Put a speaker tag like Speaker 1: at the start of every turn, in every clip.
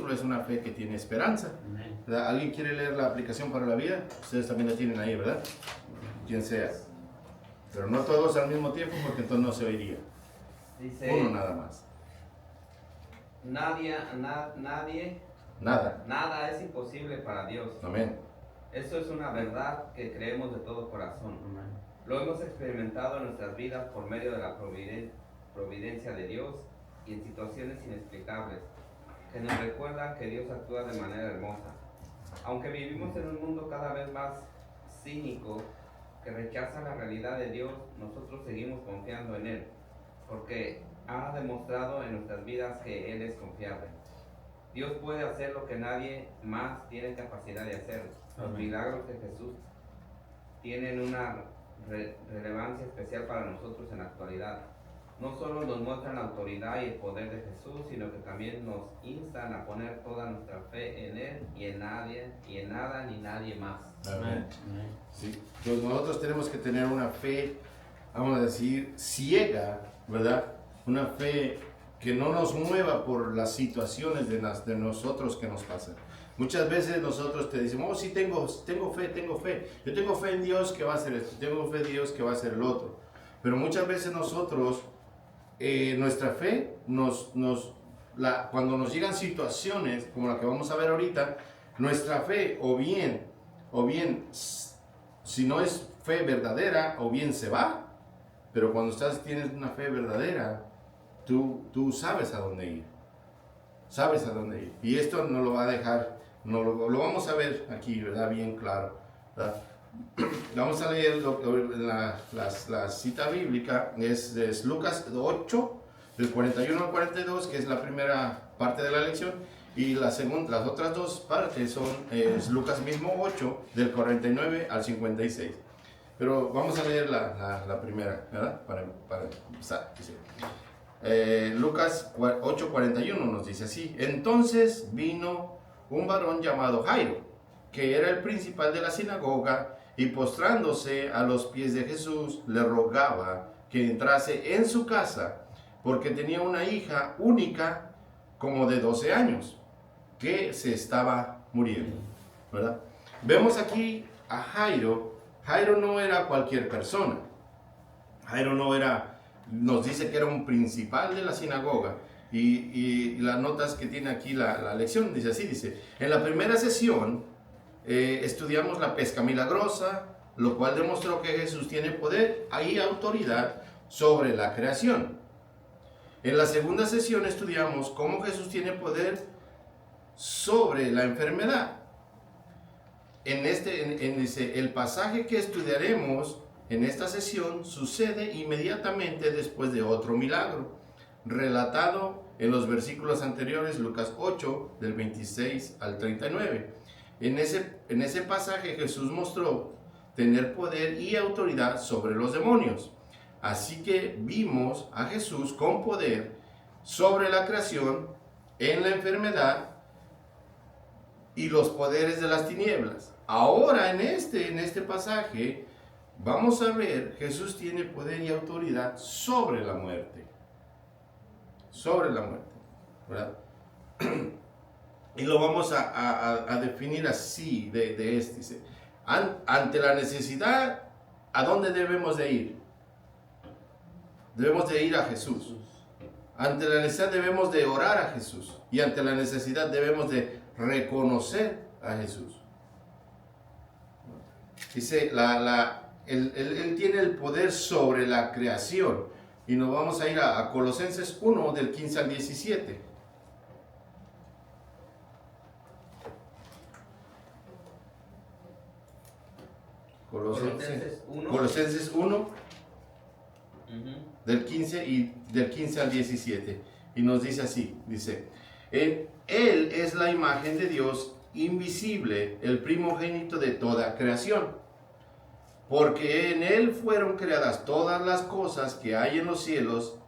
Speaker 1: ejemplo, es una fe que tiene esperanza. ¿Verdad? ¿Alguien quiere leer la aplicación para la vida? Ustedes también la tienen ahí, ¿verdad? Quien sea. Pero no todos al mismo tiempo, porque entonces no se oiría.
Speaker 2: Dice,
Speaker 1: Uno nada más.
Speaker 2: Nada es imposible para Dios.
Speaker 1: Amén.
Speaker 2: Eso es una verdad que creemos de todo corazón. Lo hemos experimentado en nuestras vidas por medio de la providencia de Dios y en situaciones inexplicables que nos recuerdan que Dios actúa de manera hermosa. Aunque vivimos en un mundo cada vez más cínico que rechaza la realidad de Dios, nosotros seguimos confiando en Él, porque ha demostrado en nuestras vidas que Él es confiable. Dios puede hacer lo que nadie más tiene capacidad de hacer. Los milagros de Jesús tienen una relevancia especial para nosotros en la actualidad. No solo nos muestran la autoridad y el poder de Jesús, sino que también nos instan a poner toda nuestra fe en Él y en nada ni nadie más.
Speaker 1: Amén. Sí. Entonces nosotros tenemos que tener una fe, vamos a decir, ciega, ¿verdad? Una fe que no nos mueva por las situaciones de nosotros que nos pasan. Muchas veces nosotros te decimos, oh sí, tengo fe. Yo tengo fe en Dios que va a hacer esto, tengo fe en Dios que va a hacer el otro. Pero muchas veces nosotros, nuestra fe, cuando nos llegan situaciones como la que vamos a ver ahorita, nuestra fe o bien, si no es fe verdadera, o bien se va. Pero cuando tienes una fe verdadera, tú sabes a dónde ir. Sabes a dónde ir. Y esto no lo va a dejar, lo vamos a ver aquí, ¿verdad? Bien claro, ¿verdad? Vamos a leer la cita bíblica, es Lucas 8, del 41 al 42, que es la primera parte de la lección. Y las otras dos partes es Lucas mismo 8, del 49 al 56. Pero vamos a leer la primera, ¿verdad? Para empezar. Dice, Lucas 8:41 nos dice así: entonces vino un varón llamado Jairo, que era el principal de la sinagoga, y postrándose a los pies de Jesús, le rogaba que entrase en su casa, porque tenía una hija única, como de 12 años, que se estaba muriendo, ¿verdad? Vemos aquí a Jairo. Jairo no era cualquier persona. Jairo no era, nos dice que era un principal de la sinagoga. Y las notas que tiene aquí la lección dice así, dice, en la primera sesión estudiamos la pesca milagrosa, lo cual demostró que Jesús tiene poder y autoridad sobre la creación. En la segunda sesión estudiamos cómo Jesús tiene poder sobre la enfermedad. Dice, el pasaje que estudiaremos en esta sesión sucede inmediatamente después de otro milagro, relatado en los versículos anteriores, Lucas 8, del 26 al 39. En ese pasaje Jesús mostró tener poder y autoridad sobre los demonios. Así que vimos a Jesús con poder sobre la creación, en la enfermedad y los poderes de las tinieblas. Ahora en este pasaje vamos a ver, Jesús tiene poder y autoridad sobre la muerte. Sobre la muerte, ¿verdad? Y lo vamos a definir así, dice, ante la necesidad, ¿a dónde debemos de ir? Debemos de ir a Jesús. Ante la necesidad debemos de orar a Jesús. Y ante la necesidad debemos de reconocer a Jesús. Dice, él tiene el poder sobre la creación. Y nos vamos a ir a Colosenses 1, del 15 al 17. Colosenses 1, del 15 al 17. Y nos dice así, dice, Él es la imagen de Dios invisible, el primogénito de toda creación. Porque en Él fueron creadas todas las cosas que hay en los cielos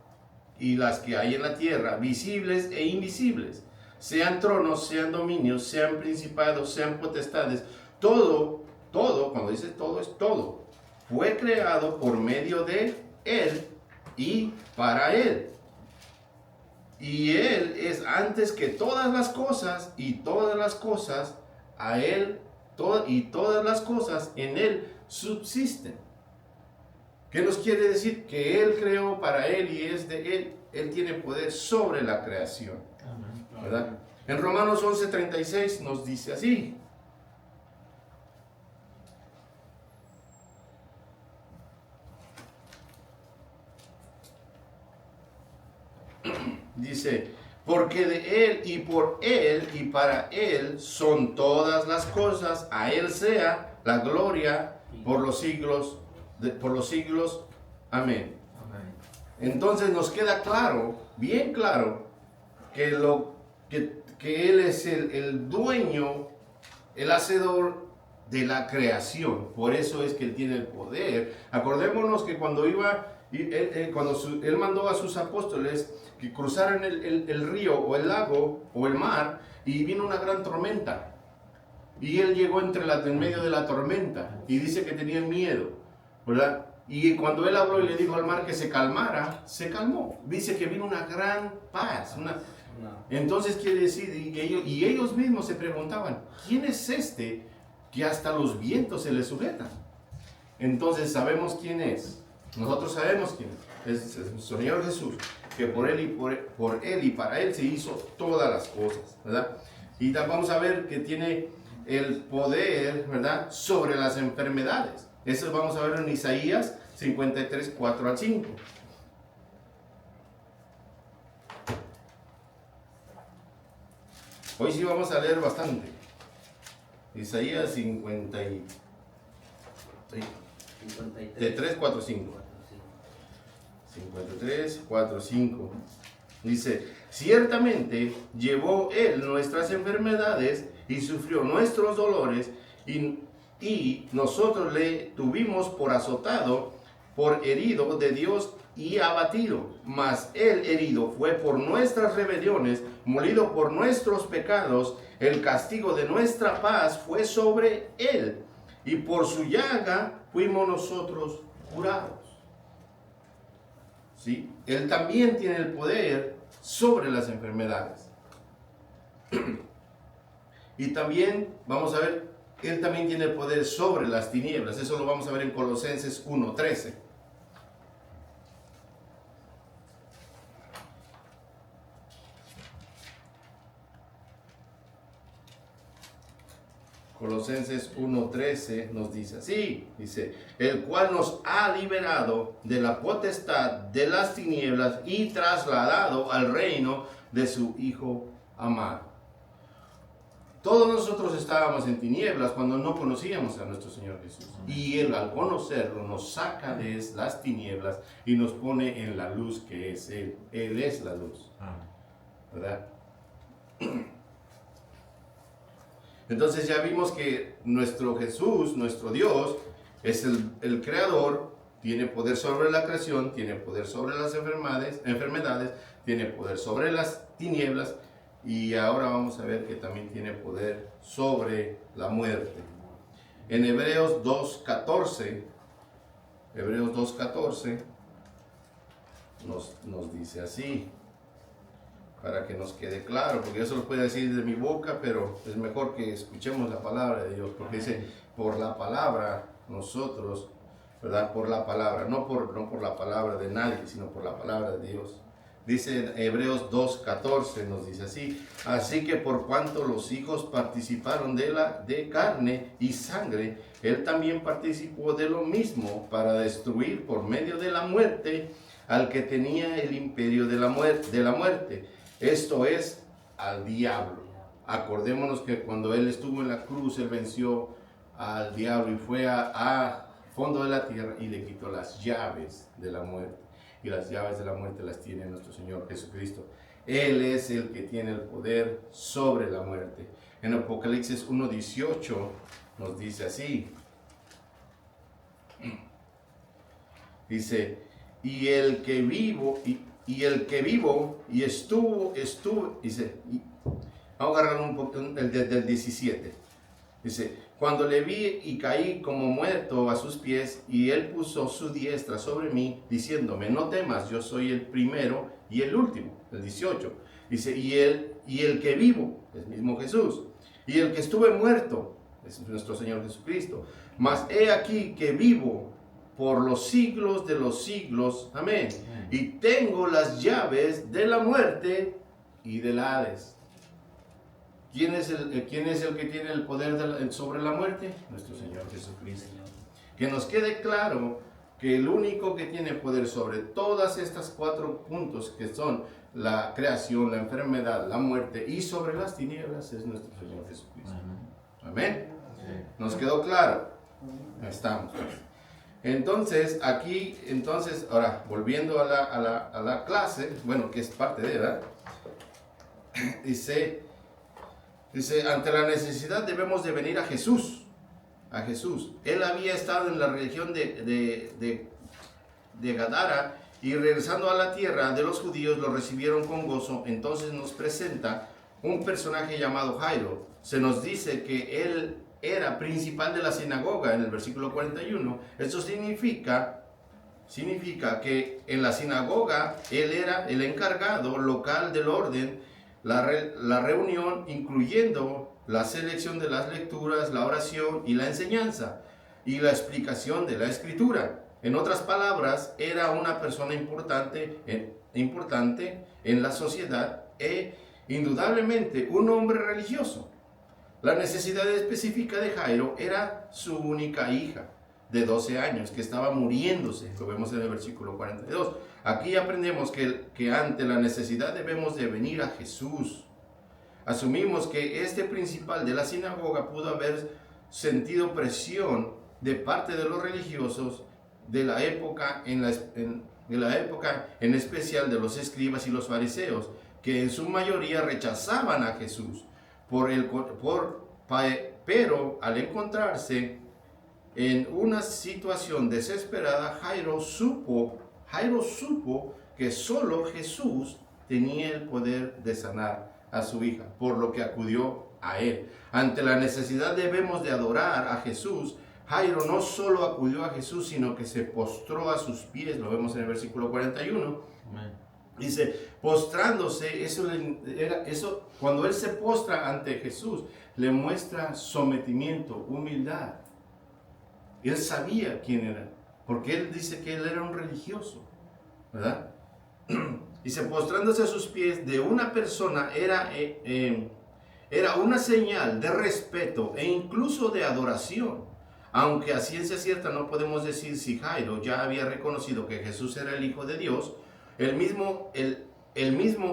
Speaker 1: y las que hay en la tierra, visibles e invisibles. Sean tronos, sean dominios, sean principados, sean potestades. Todo, cuando dice todo, es todo. Fue creado por medio de Él y para Él. Y Él es antes que todas las cosas, y todas las cosas a Él, y todas las cosas en Él subsisten. ¿Qué nos quiere decir? Que Él creó para Él y es de Él. Él tiene poder sobre la creación. ¿Verdad? En Romanos 11:36 nos dice así. Dice, porque de Él y por Él y para Él son todas las cosas, a Él sea la gloria por los siglos, por los siglos. Amén. Entonces nos queda claro, bien claro, que Él es el dueño, el hacedor de la creación. Por eso es que Él tiene el poder. Acordémonos que cuando Él mandó a sus apóstoles que cruzaran el río o el lago o el mar, y vino una gran tormenta. Y Él llegó en medio de la tormenta y dice que tenían miedo, ¿verdad? Y cuando Él habló y le dijo al mar que se calmara, se calmó. Dice que vino una gran paz. Entonces quiere decir, y ellos mismos se preguntaban, ¿quién es este que hasta los vientos se le sujetan? Entonces sabemos quién es. Nosotros sabemos quién es. Es el Señor Jesús, que por Él y para Él se hizo todas las cosas, ¿verdad? Y vamos a ver que tiene el poder, ¿verdad?, sobre las enfermedades. Eso vamos a ver en Isaías 53, 4 al 5. Hoy sí vamos a leer bastante. Isaías 53, 4, 5. 53, 4, 5. Dice, ciertamente llevó Él nuestras enfermedades y sufrió nuestros dolores, y nosotros le tuvimos por azotado, por herido de Dios y abatido. Mas Él herido fue por nuestras rebeliones, molido por nuestros pecados. El castigo de nuestra paz fue sobre Él, y por su llaga fuimos nosotros curados. ¿Sí? Él también tiene el poder sobre las enfermedades. Y también, vamos a ver, Él también tiene el poder sobre las tinieblas. Eso lo vamos a ver en Colosenses 1:13. Colosenses 1:13 nos dice así, dice, el cual nos ha liberado de la potestad de las tinieblas y trasladado al reino de su Hijo amado. Todos nosotros estábamos en tinieblas cuando no conocíamos a nuestro Señor Jesús. Y Él, al conocerlo, nos saca de las tinieblas y nos pone en la luz que es Él. Él es la luz, ¿verdad? Entonces ya vimos que nuestro Jesús, nuestro Dios, es el creador, tiene poder sobre la creación, tiene poder sobre las enfermedades, tiene poder sobre las tinieblas, y ahora vamos a ver que también tiene poder sobre la muerte. En Hebreos 2:14 nos dice así, para que nos quede claro, porque eso lo puede decir de mi boca, pero es mejor que escuchemos la palabra de Dios, porque dice, por la palabra nosotros, ¿verdad? Por la palabra, no por la palabra de nadie, sino por la palabra de Dios. Dice en Hebreos 2:14, nos dice así, así que por cuanto los hijos participaron de carne y sangre, Él también participó de lo mismo para destruir por medio de la muerte al que tenía el imperio de la muerte. Esto es, al diablo. Acordémonos que cuando Él estuvo en la cruz, Él venció al diablo y fue a fondo de la tierra y le quitó las llaves de la muerte. Y las llaves de la muerte las tiene nuestro Señor Jesucristo. Él es el que tiene el poder sobre la muerte. En Apocalipsis 1:18 nos dice así. Dice, y el que vivo y estuvo, dice, vamos a agarrar un poco del 17. Dice, cuando le vi y caí como muerto a sus pies, y él puso su diestra sobre mí, diciéndome, no temas, yo soy el primero y el último. El 18. Dice, y el que vivo, es mismo Jesús, y el que estuve muerto, es nuestro Señor Jesucristo. Mas he aquí que vivo por los siglos de los siglos. Amén. Y tengo las llaves de la muerte y del Hades. ¿Quién es el que tiene el poder sobre la muerte? Nuestro Señor Jesucristo. Que nos quede claro que el único que tiene poder sobre todas estas 4 puntos, que son la creación, la enfermedad, la muerte y sobre las tinieblas, es nuestro Señor Jesucristo. Amén. ¿Nos quedó claro? Estamos. Entonces, aquí, ahora, volviendo a la clase, bueno, que es parte de, ¿verdad? Dice, ante la necesidad debemos de venir a Jesús. A Jesús. Él había estado en la región de Gadara, y regresando a la tierra de los judíos lo recibieron con gozo. Entonces nos presenta un personaje llamado Jairo. Se nos dice que él era principal de la sinagoga en el versículo 41. Esto significa que en la sinagoga él era el encargado local del orden, la reunión, incluyendo la selección de las lecturas, la oración y la enseñanza y la explicación de la escritura. En otras palabras, era una persona importante en la sociedad e indudablemente un hombre religioso. La necesidad específica de Jairo era su única hija de 12 años que estaba muriéndose. Lo vemos en el versículo 42. Aquí aprendemos que ante la necesidad debemos de venir a Jesús. Asumimos que este principal de la sinagoga pudo haber sentido presión de parte de los religiosos de la época, en especial de los escribas y los fariseos, que en su mayoría rechazaban a Jesús. Pero al encontrarse en una situación desesperada, Jairo supo que solo Jesús tenía el poder de sanar a su hija, por lo que acudió a él. Ante la necesidad debemos de adorar a Jesús. Jairo no solo acudió a Jesús, sino que se postró a sus pies. Lo vemos en el versículo 41. Amén. Dice, postrándose, eso, cuando él se postra ante Jesús, le muestra sometimiento, humildad. Él sabía quién era, porque él dice que él era un religioso, ¿verdad? Dice, postrándose a sus pies de una persona era una señal de respeto e incluso de adoración. Aunque a ciencia cierta no podemos decir si Jairo ya había reconocido que Jesús era el Hijo de Dios, el mismo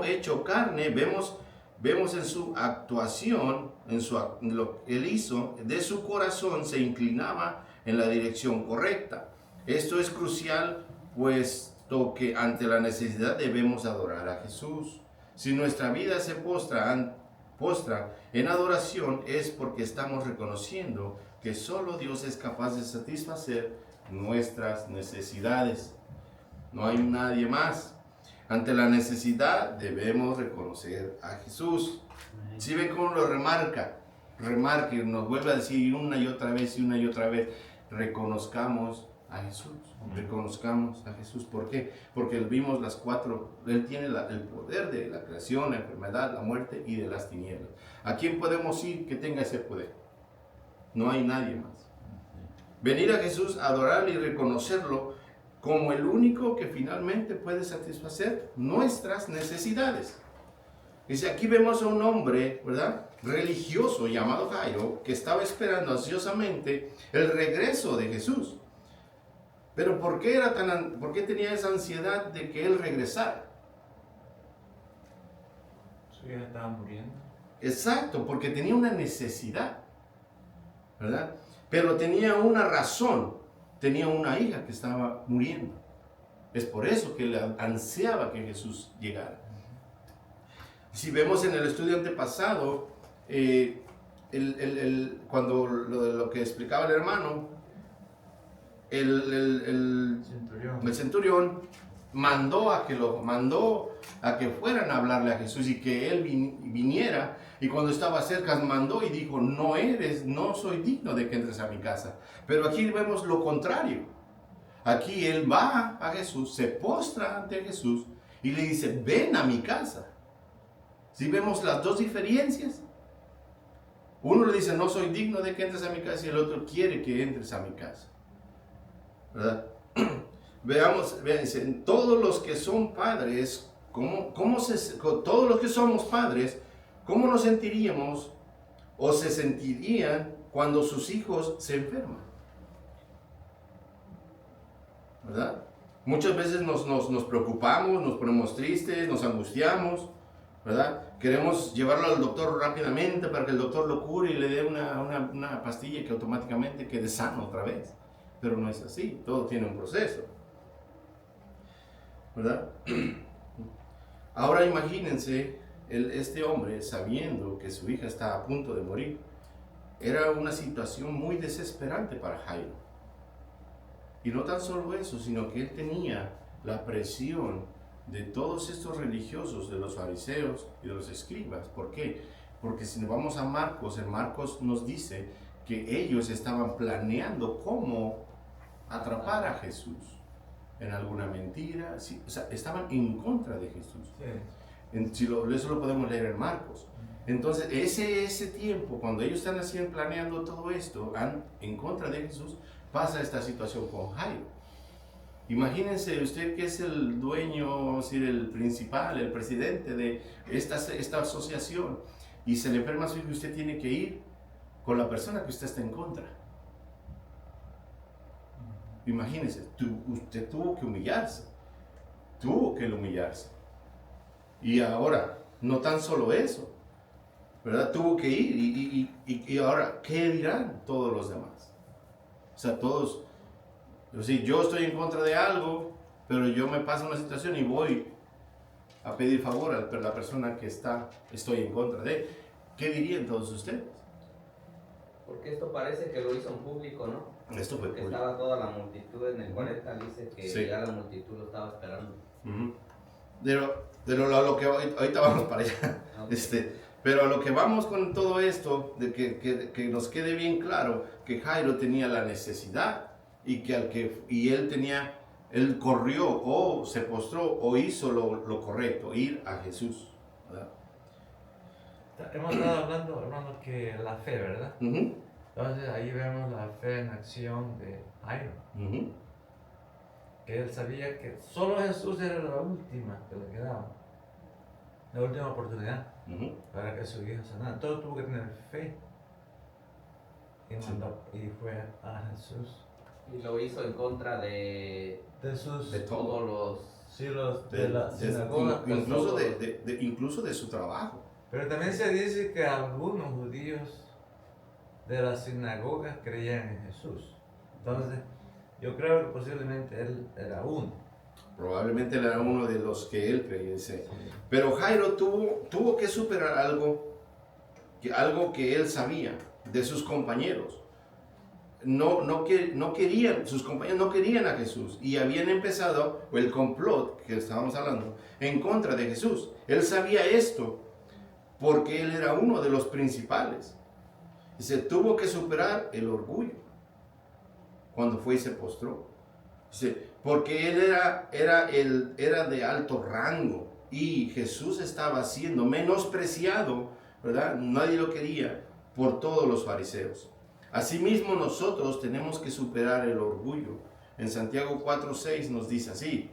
Speaker 1: hecho carne vemos en su actuación, en lo que él hizo, de su corazón se inclinaba en la dirección correcta. Esto es crucial, puesto que ante la necesidad debemos adorar a Jesús. Si nuestra vida se postra en adoración, es porque estamos reconociendo que solo Dios es capaz de satisfacer nuestras necesidades. No hay nadie más. Ante la necesidad debemos reconocer a Jesús. Si ven cómo lo remarque, nos vuelve a decir una y otra vez, reconozcamos a Jesús. Reconozcamos a Jesús. ¿Por qué? Porque vimos las 4. Él tiene el poder de la creación, la enfermedad, la muerte y de las tinieblas. ¿A quién podemos ir que tenga ese poder? No hay nadie más. Venir a Jesús, adorarle y reconocerlo como el único que finalmente puede satisfacer nuestras necesidades. Dice, aquí vemos a un hombre, ¿verdad?, religioso llamado Jairo, que estaba esperando ansiosamente el regreso de Jesús. Pero ¿por qué tenía esa ansiedad de que él regresara?
Speaker 3: Su hija estaba muriendo.
Speaker 1: Exacto, porque tenía una necesidad, ¿verdad? Pero tenía una razón. Tenía una hija que estaba muriendo. Es por eso que él ansiaba que Jesús llegara. Si vemos en el estudio antepasado, cuando lo que explicaba el hermano, el centurión mandó a que fueran a hablarle a Jesús y que él viniera. Y cuando estaba cerca mandó y dijo, no soy digno de que entres a mi casa. Pero aquí vemos lo contrario. Aquí él va a Jesús, se postra ante Jesús y le dice, ven a mi casa. ¿Sí vemos las dos diferencias? Uno le dice, no soy digno de que entres a mi casa, y el otro quiere que entres a mi casa. ¿Verdad? Veamos, dice, todos los que son padres, todos los que somos padres, ¿cómo nos sentiríamos o se sentirían cuando sus hijos se enferman? ¿Verdad? Muchas veces nos preocupamos, nos ponemos tristes, nos angustiamos, ¿verdad? Queremos llevarlo al doctor rápidamente para que el doctor lo cure y le dé una pastilla que automáticamente quede sano otra vez. Pero no es así, todo tiene un proceso, ¿verdad? Ahora imagínense este hombre sabiendo que su hija está a punto de morir. Era una situación muy desesperante para Jairo. Y no tan solo eso, sino que él tenía la presión de todos estos religiosos, de los fariseos y de los escribas. ¿Por qué? Porque si nos vamos a Marcos, en Marcos nos dice que ellos estaban planeando cómo atrapar a Jesús en alguna mentira. Sí, o sea, estaban en contra de Jesús. Sí. Eso lo podemos leer en Marcos. Entonces, ese tiempo, cuando ellos están así planeando todo esto en contra de Jesús, pasa esta situación con Jairo. Imagínense usted que es el dueño, el principal, el presidente de esta asociación, y se le enferma a su hijo y usted tiene que ir con la persona que usted está en contra. Imagínense, usted tuvo que humillarse, Y ahora, no tan solo eso, ¿verdad? Tuvo que ir y ahora, ¿qué dirán todos los demás? O sea, todos, yo estoy en contra de algo, pero yo me paso una situación y voy a pedir favor a la persona que estoy en contra de. ¿Qué dirían todos ustedes?
Speaker 2: Porque esto parece que lo hizo en público, ¿no?
Speaker 1: Esto fue
Speaker 2: porque
Speaker 1: público.
Speaker 2: Estaba toda la multitud, en el 40 dice que
Speaker 1: Sí.
Speaker 2: ya la multitud lo estaba esperando.
Speaker 1: De lo que ahorita vamos para allá.
Speaker 2: Okay.
Speaker 1: Pero a lo que vamos con todo esto, de que nos quede bien claro que Jairo tenía la necesidad y él corrió o se postró o hizo lo correcto, ir a Jesús, ¿verdad?
Speaker 3: Hemos estado hablando, hermanos, que la fe, ¿verdad? Entonces ahí vemos la fe en acción de Jairo. Que él sabía que solo Jesús era la última que le quedaba, la última oportunidad para que su hijo sanara. Entonces tuvo que tener fe y fue a Jesús.
Speaker 2: Y lo hizo en contra de todos los...
Speaker 3: Sí, de la sinagoga.
Speaker 1: Incluso de su trabajo.
Speaker 3: Pero también se dice que algunos judíos de la sinagoga creían en Jesús. Entonces, yo creo que posiblemente él era uno.
Speaker 1: Probablemente él era uno de los que él creía. Sí. Pero Jairo tuvo que superar algo que él sabía de sus compañeros. Sus compañeros no querían a Jesús y habían empezado el complot que estábamos hablando en contra de Jesús. Él sabía esto porque él era uno de los principales. Y se tuvo que superar el orgullo cuando fue y se postró. Porque él era de alto rango y Jesús estaba siendo menospreciado, ¿verdad? Nadie lo quería por todos los fariseos. Asimismo nosotros tenemos que superar el orgullo. En Santiago 4:6 nos dice así.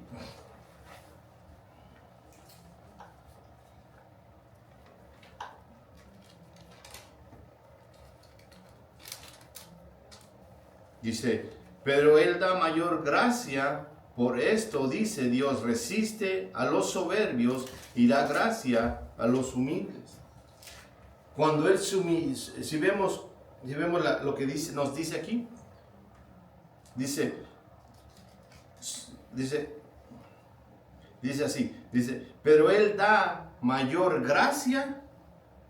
Speaker 1: Dice, pero Él da mayor gracia, por esto dice Dios, resiste a los soberbios y da gracia a los humildes. Cuando Él se humilla, si vemos lo que nos dice aquí, dice así, pero Él da mayor gracia,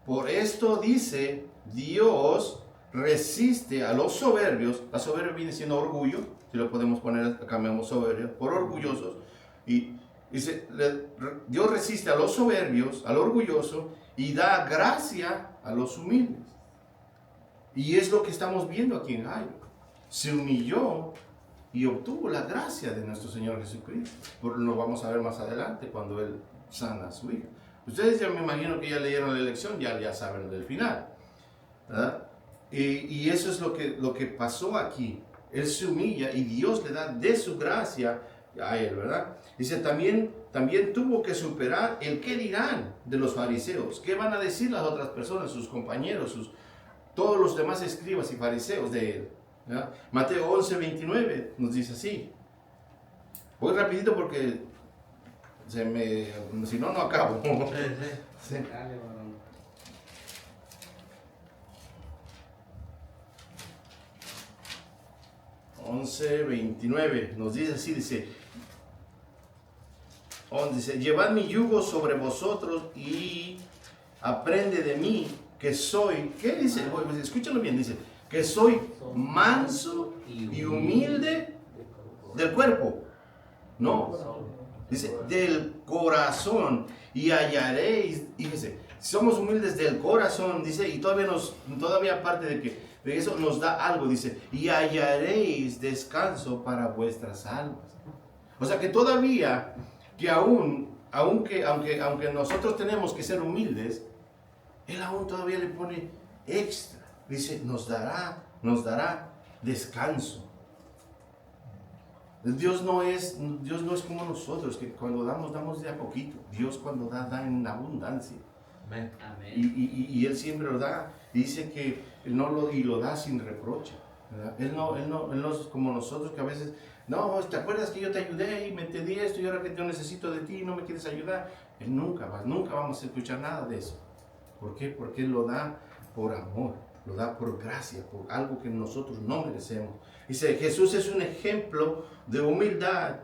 Speaker 1: por esto dice Dios, resiste a los soberbios. La soberbia viene siendo orgullo, si lo podemos poner, cambiamos soberbia por orgullosos, y Dice, Dios resiste a los soberbios, al orgulloso, y da gracia a los humildes. Y es lo que estamos viendo aquí en Jairo. Se humilló y obtuvo la gracia de nuestro Señor Jesucristo. Lo vamos a ver más adelante cuando Él sana a su hija. Ustedes ya me imagino que ya leyeron la lección, ya saben del final, ¿verdad? Y eso es lo que pasó aquí. Él se humilla y Dios le da de su gracia a él, ¿verdad? Dice, también tuvo que superar el qué dirán de los fariseos. ¿Qué van a decir las otras personas, sus compañeros, todos los demás escribas y fariseos de él? ¿Verdad? Mateo 11:29 nos dice así. Voy rapidito porque si no acabo. Sí.
Speaker 2: Dale, varón.
Speaker 1: 11:29 nos dice así, dice, llevad mi yugo sobre vosotros y aprende de mí que soy, ¿qué dice? Pues, escúchalo bien, dice, que soy manso y humilde del cuerpo. No, dice, del corazón, y hallaréis, fíjese, si somos humildes del corazón, dice, y todavía aparte de eso nos da algo, dice, y hallaréis descanso para vuestras almas. O sea que todavía, que aunque nosotros tenemos que ser humildes, Él aún todavía le pone extra. Dice, nos dará descanso. Dios no es como nosotros, que cuando damos de a poquito. Dios cuando da en abundancia.
Speaker 3: Amén.
Speaker 1: Y Él siempre lo da. Dice que Él lo da sin reproche, ¿verdad? Él no es como nosotros, que a veces, no, ¿te acuerdas que yo te ayudé y me te di esto y ahora que yo necesito de ti y no me quieres ayudar? Él nunca vamos a escuchar nada de eso. ¿Por qué? Porque Él lo da por amor, lo da por gracia, por algo que nosotros no merecemos. Dice, Jesús es un ejemplo de humildad,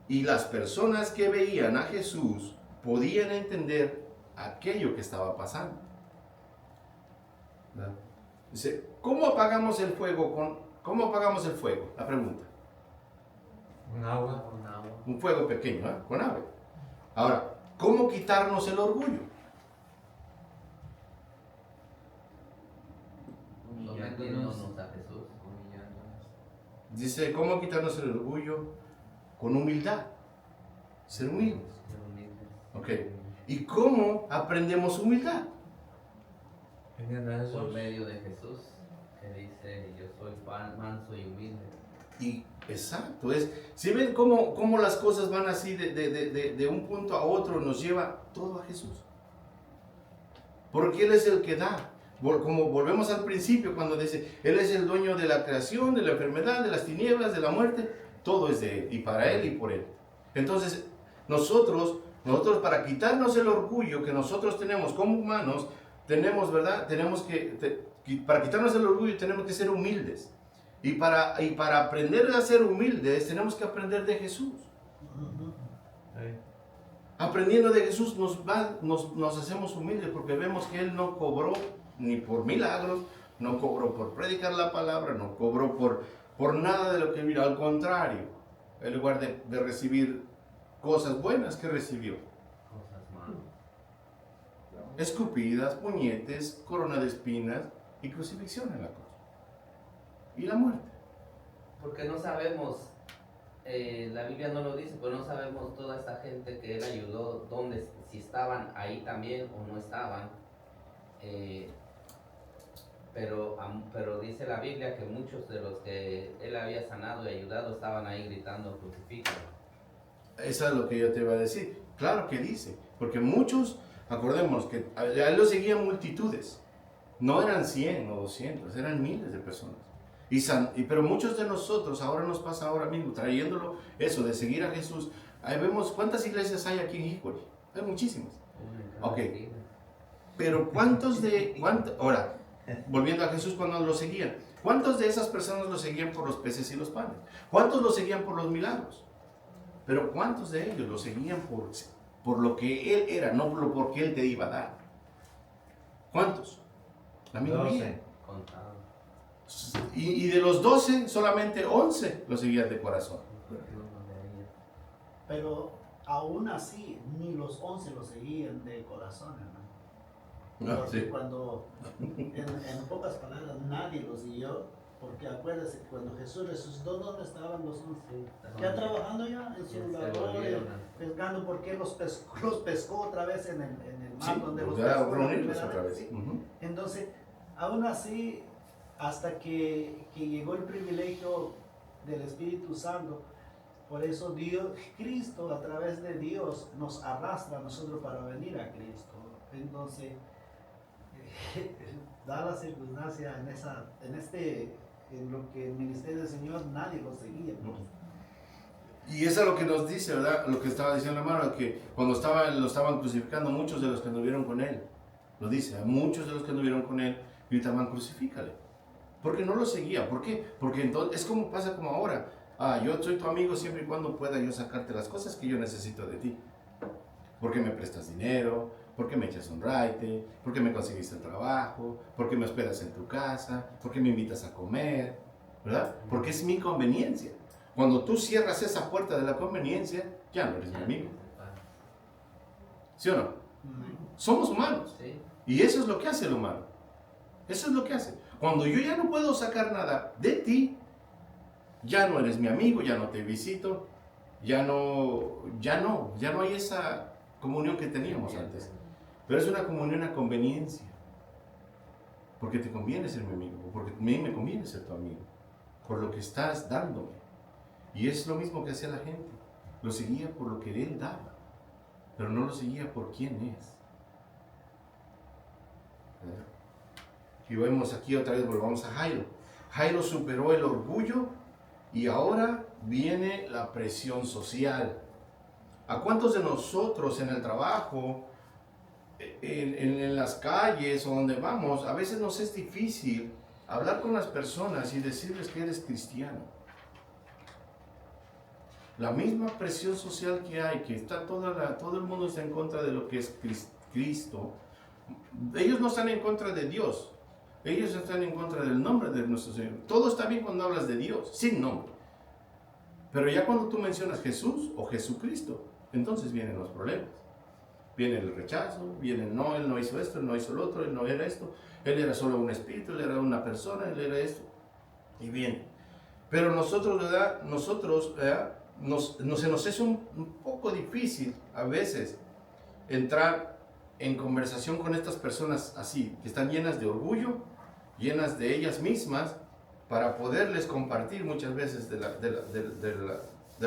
Speaker 1: y las personas que veían a Jesús podían entender aquello que estaba pasando. ¿Verdad? Dice, ¿cómo apagamos el fuego? La pregunta.
Speaker 3: Un agua.
Speaker 1: Un fuego pequeño, ¿eh? Con agua. Ahora, ¿cómo quitarnos el orgullo?
Speaker 2: Humillándonos a Jesús.
Speaker 1: Dice, ¿cómo quitarnos el orgullo? Con humildad. Ser humildes. Ok. ¿Y cómo aprendemos humildad?
Speaker 2: Por medio de Jesús, que dice, yo soy manso y humilde.
Speaker 1: Y exacto, si ven cómo las cosas van así de un punto a otro, nos lleva todo a Jesús. Porque Él es el que da. Como volvemos al principio cuando dice, Él es el dueño de la creación, de la enfermedad, de las tinieblas, de la muerte. Todo es de Él, y para Él y por Él. Entonces, nosotros para quitarnos el orgullo que nosotros tenemos como humanos, tenemos, ¿verdad? Para quitarnos el orgullo tenemos que ser humildes. Y para aprender a ser humildes tenemos que aprender de Jesús. Aprendiendo de Jesús nos hacemos humildes, porque vemos que Él no cobró ni por milagros, no cobró por predicar la palabra, no cobró por nada de lo que vino. Al contrario, en lugar de recibir cosas buenas, que recibió
Speaker 2: Cosas malas.
Speaker 1: escupidas, puñetes, corona de espinas y crucifixión en la cruz. Y la muerte.
Speaker 2: Porque no sabemos, la Biblia no lo dice, pero no sabemos toda esta gente que Él ayudó, si estaban ahí también o no estaban. Pero dice la Biblia que muchos de los que Él había sanado y ayudado estaban ahí gritando, crucifícalo.
Speaker 1: Eso es lo que yo te iba a decir. Claro que dice, porque muchos, acordémonos que a Él lo seguían multitudes. No eran 100 o 200, eran miles de personas. Pero muchos de nosotros, ahora nos pasa ahora mismo, trayéndolo eso de seguir a Jesús. Ahí vemos cuántas iglesias hay aquí en Hickory. Hay muchísimas. Ok. Pero ahora, volviendo a Jesús cuando lo seguían, ¿cuántos de esas personas lo seguían por los peces y los panes? ¿Cuántos lo seguían por los milagros? Pero ¿cuántos de ellos lo seguían por lo que Él era, no por lo porque Él te iba a dar? ¿Cuántos? La minoría. Y de los 12, solamente 11 lo seguían de corazón.
Speaker 4: Pero aún así, ni los 11 lo seguían de corazón, hermano. Porque
Speaker 1: sí.
Speaker 4: cuando, en pocas palabras, nadie lo siguió, porque acuérdese que cuando Jesús resucitó, ¿dónde estaban los 11? Ya trabajando ya en su labor, pescando, porque los pescó otra vez en el mar,
Speaker 1: Sí,
Speaker 4: donde los
Speaker 1: ya
Speaker 4: pescó la
Speaker 1: reunirlos
Speaker 4: primera
Speaker 1: otra
Speaker 4: vez,
Speaker 1: vez.
Speaker 4: ¿sí?
Speaker 1: Ujú.
Speaker 4: Entonces, aún así, hasta que llegó el privilegio del Espíritu Santo, por eso Dios, Cristo, a través de Dios, nos arrastra a nosotros para venir a Cristo. Entonces, da la circunstancia en lo que el ministerio del Señor nadie lo seguía, ¿no?
Speaker 1: Y eso es lo que nos dice, ¿verdad? Lo que estaba diciendo la hermano, que cuando lo estaban crucificando, muchos de los que anduvieron con él, lo dice, a muchos de los que anduvieron con él, gritaban, crucifícale. Porque no lo seguía. ¿Por qué? Porque entonces es como pasa como ahora. Yo soy tu amigo siempre y cuando pueda yo sacarte las cosas que yo necesito de ti. Porque me prestas dinero, porque me echas un raite, porque me conseguiste el trabajo, porque me hospedas en tu casa, porque me invitas a comer, ¿verdad? Porque es mi conveniencia. Cuando tú cierras esa puerta de la conveniencia, ya no eres mi amigo. ¿Sí o no? Somos humanos.
Speaker 2: Sí.
Speaker 1: Y eso es lo que hace el humano. Eso es lo que hace. Cuando yo ya no puedo sacar nada de ti, ya no eres mi amigo, ya no te visito, ya no hay esa comunión que teníamos antes. Pero es una comunión a conveniencia. Porque te conviene ser mi amigo, o porque a mí me conviene ser tu amigo, por lo que estás dándome. Y es lo mismo que hacía la gente. Lo seguía por lo que él daba, pero no lo seguía por quién es. Y vemos aquí otra vez, volvamos a Jairo. Jairo superó el orgullo y ahora viene la presión social. ¿A cuántos de nosotros en el trabajo, en las calles o donde vamos, a veces nos es difícil hablar con las personas y decirles que eres cristiano? La misma presión social que hay, que está todo el mundo está en contra de lo que es Cristo. Ellos no están en contra de Dios. Ellos están en contra del nombre de nuestro Señor. Todo está bien cuando hablas de Dios, sin nombre. Pero ya cuando tú mencionas Jesús o Jesucristo, entonces vienen los problemas. Viene el rechazo, viene no, él no hizo esto, él no hizo lo otro, él no era esto, él era solo un espíritu, él era una persona, él era esto. Y viene. Pero nosotros, ¿verdad? Se nos es un poco difícil a veces entrar en conversación con estas personas así, que están llenas de orgullo, llenas de ellas mismas, para poderles compartir muchas veces de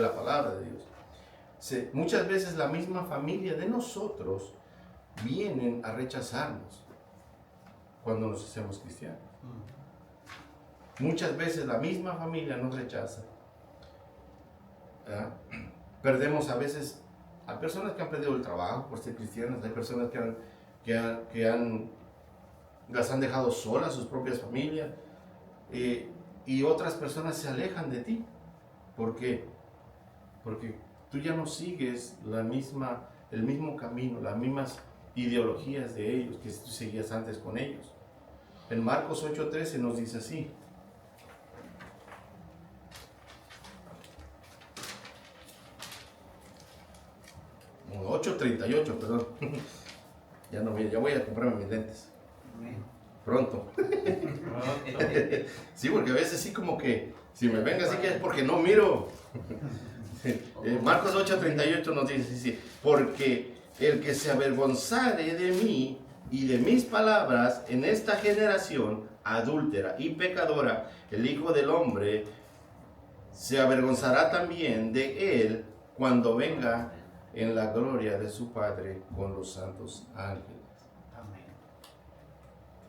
Speaker 1: la palabra de Dios. Muchas veces la misma familia de nosotros vienen a rechazarnos cuando nos hacemos cristianos. Muchas veces la misma familia nos rechaza. Perdemos a veces a personas que han perdido el trabajo por ser cristianas, hay personas que las han dejado solas, sus propias familias, y otras personas se alejan de ti. ¿Por qué? Porque tú ya no sigues el mismo camino, las mismas ideologías de ellos que tú seguías antes con ellos. En Marcos 8:13 nos dice así. 8:38, perdón. Ya voy a comprarme mis lentes. Pronto. Sí, porque a veces sí como que, si me venga así que es porque no miro. Marcos 8:38 nos dice, sí, porque el que se avergonzare de mí y de mis palabras en esta generación adúltera y pecadora, el Hijo del Hombre se avergonzará también de él cuando venga en la gloria de su Padre con los santos ángeles.
Speaker 4: Amén.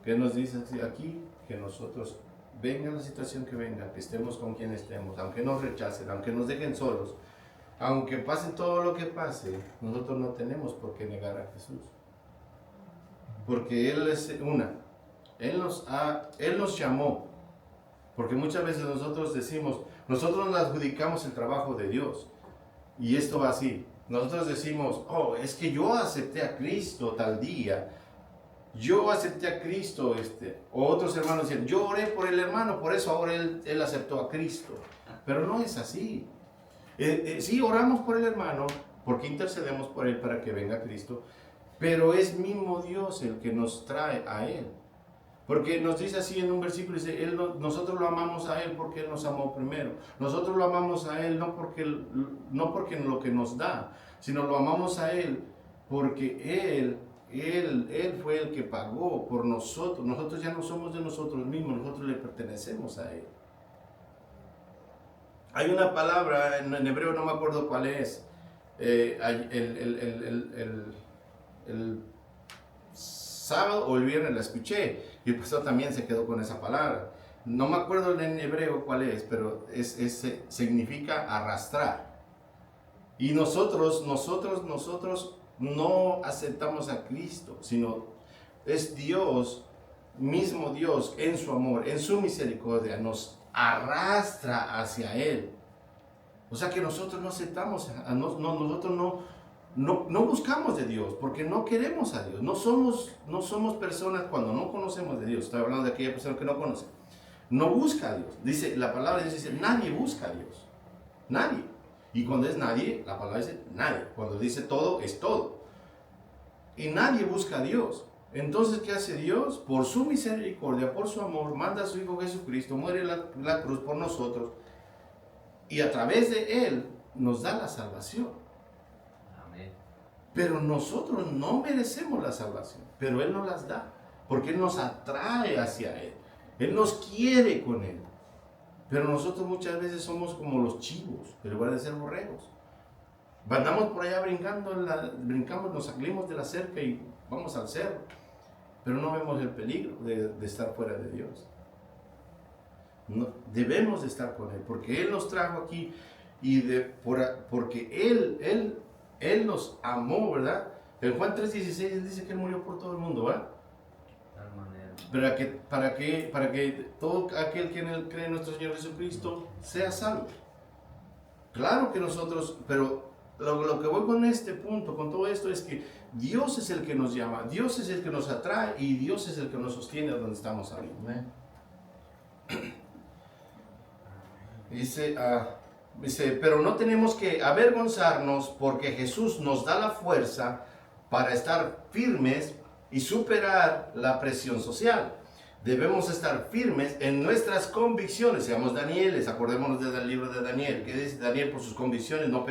Speaker 1: ¿Qué nos dice aquí? Que nosotros, venga la situación que venga, que estemos con quien estemos, aunque nos rechacen, aunque nos dejen solos, aunque pase todo lo que pase, nosotros no tenemos por qué negar a Jesús. Porque Él es Él nos llamó. Porque muchas veces nosotros decimos, nosotros nos adjudicamos el trabajo de Dios. Y esto va así. Nosotros decimos, es que yo acepté a Cristo tal día. Yo acepté a Cristo, o otros hermanos dicen, yo oré por el hermano, por eso ahora él aceptó a Cristo. Pero no es así. Sí, oramos por el hermano, porque intercedemos por Él para que venga Cristo, pero es mismo Dios el que nos trae a Él. Porque nos dice así en un versículo, dice, nosotros lo amamos a Él porque Él nos amó primero. Nosotros lo amamos a Él no porque lo que nos da, sino lo amamos a Él porque Él fue el que pagó por nosotros. Nosotros ya no somos de nosotros mismos, nosotros le pertenecemos a Él. Hay una palabra en hebreo, no me acuerdo cuál es, el sábado o el viernes la escuché y el pastor también se quedó con esa palabra. No me acuerdo en hebreo cuál es, pero significa arrastrar. Y nosotros no aceptamos a Cristo, sino es Dios, mismo Dios, en su amor, en su misericordia, nos arrastra hacia Él. O sea que nosotros no aceptamos, nosotros no buscamos de Dios, porque no queremos a Dios. No somos personas cuando no conocemos de Dios. Estoy hablando de aquella persona que no conoce. No busca a Dios. Dice, la palabra de Dios dice, nadie busca a Dios. Nadie. Y cuando es nadie, la palabra dice nadie. Cuando dice todo, es todo. Y nadie busca a Dios. Entonces, ¿qué hace Dios? Por su misericordia, por su amor, manda a su Hijo Jesucristo, muere en la cruz por nosotros. Y a través de Él nos da la salvación.
Speaker 2: Amén.
Speaker 1: Pero nosotros no merecemos la salvación. Pero Él nos las da. Porque Él nos atrae hacia Él. Él nos quiere con Él. Pero nosotros muchas veces somos como los chivos, en lugar de ser borregos. Andamos por allá brincamos, nos salimos de la cerca y vamos al cerro. Pero no vemos el peligro de estar fuera de Dios. No, debemos de estar con Él, porque Él nos trajo aquí y porque Él nos amó, ¿verdad? En Juan 3:16 dice que Él murió por todo el mundo, ¿verdad? Para que todo aquel que en Él cree en nuestro Señor Jesucristo sea salvo. Claro que nosotros, pero lo que voy con este punto, con todo esto, es que Dios es el que nos llama, Dios es el que nos atrae y Dios es el que nos sostiene donde estamos ahorita. Dice, pero no tenemos que avergonzarnos porque Jesús nos da la fuerza para estar firmes y superar la presión social. Debemos estar firmes en nuestras convicciones. Seamos Danieles, acordémonos del libro de Daniel, que dice Daniel por sus convicciones, no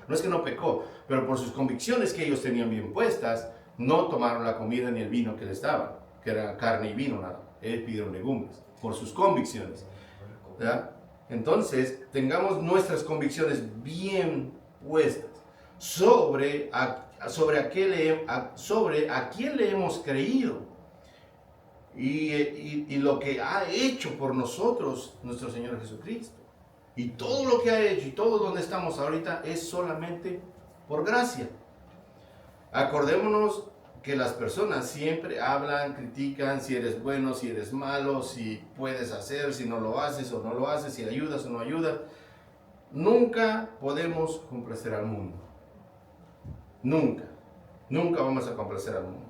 Speaker 1: es que no pecó, pero por sus convicciones que ellos tenían bien puestas, no tomaron la comida ni el vino que les daban, que era carne y vino nada. Él pidió legumbres, por sus convicciones. ¿Verdad? Entonces, tengamos nuestras convicciones bien puestas sobre a quién le hemos creído y lo que ha hecho por nosotros nuestro Señor Jesucristo. Y todo lo que ha hecho y todo donde estamos ahorita es solamente por gracia. Acordémonos que las personas siempre hablan, critican si eres bueno, si eres malo, si puedes hacer, si no lo haces o no lo haces, si ayudas o no ayudas. Nunca podemos complacer al mundo. Nunca vamos a complacer al mundo.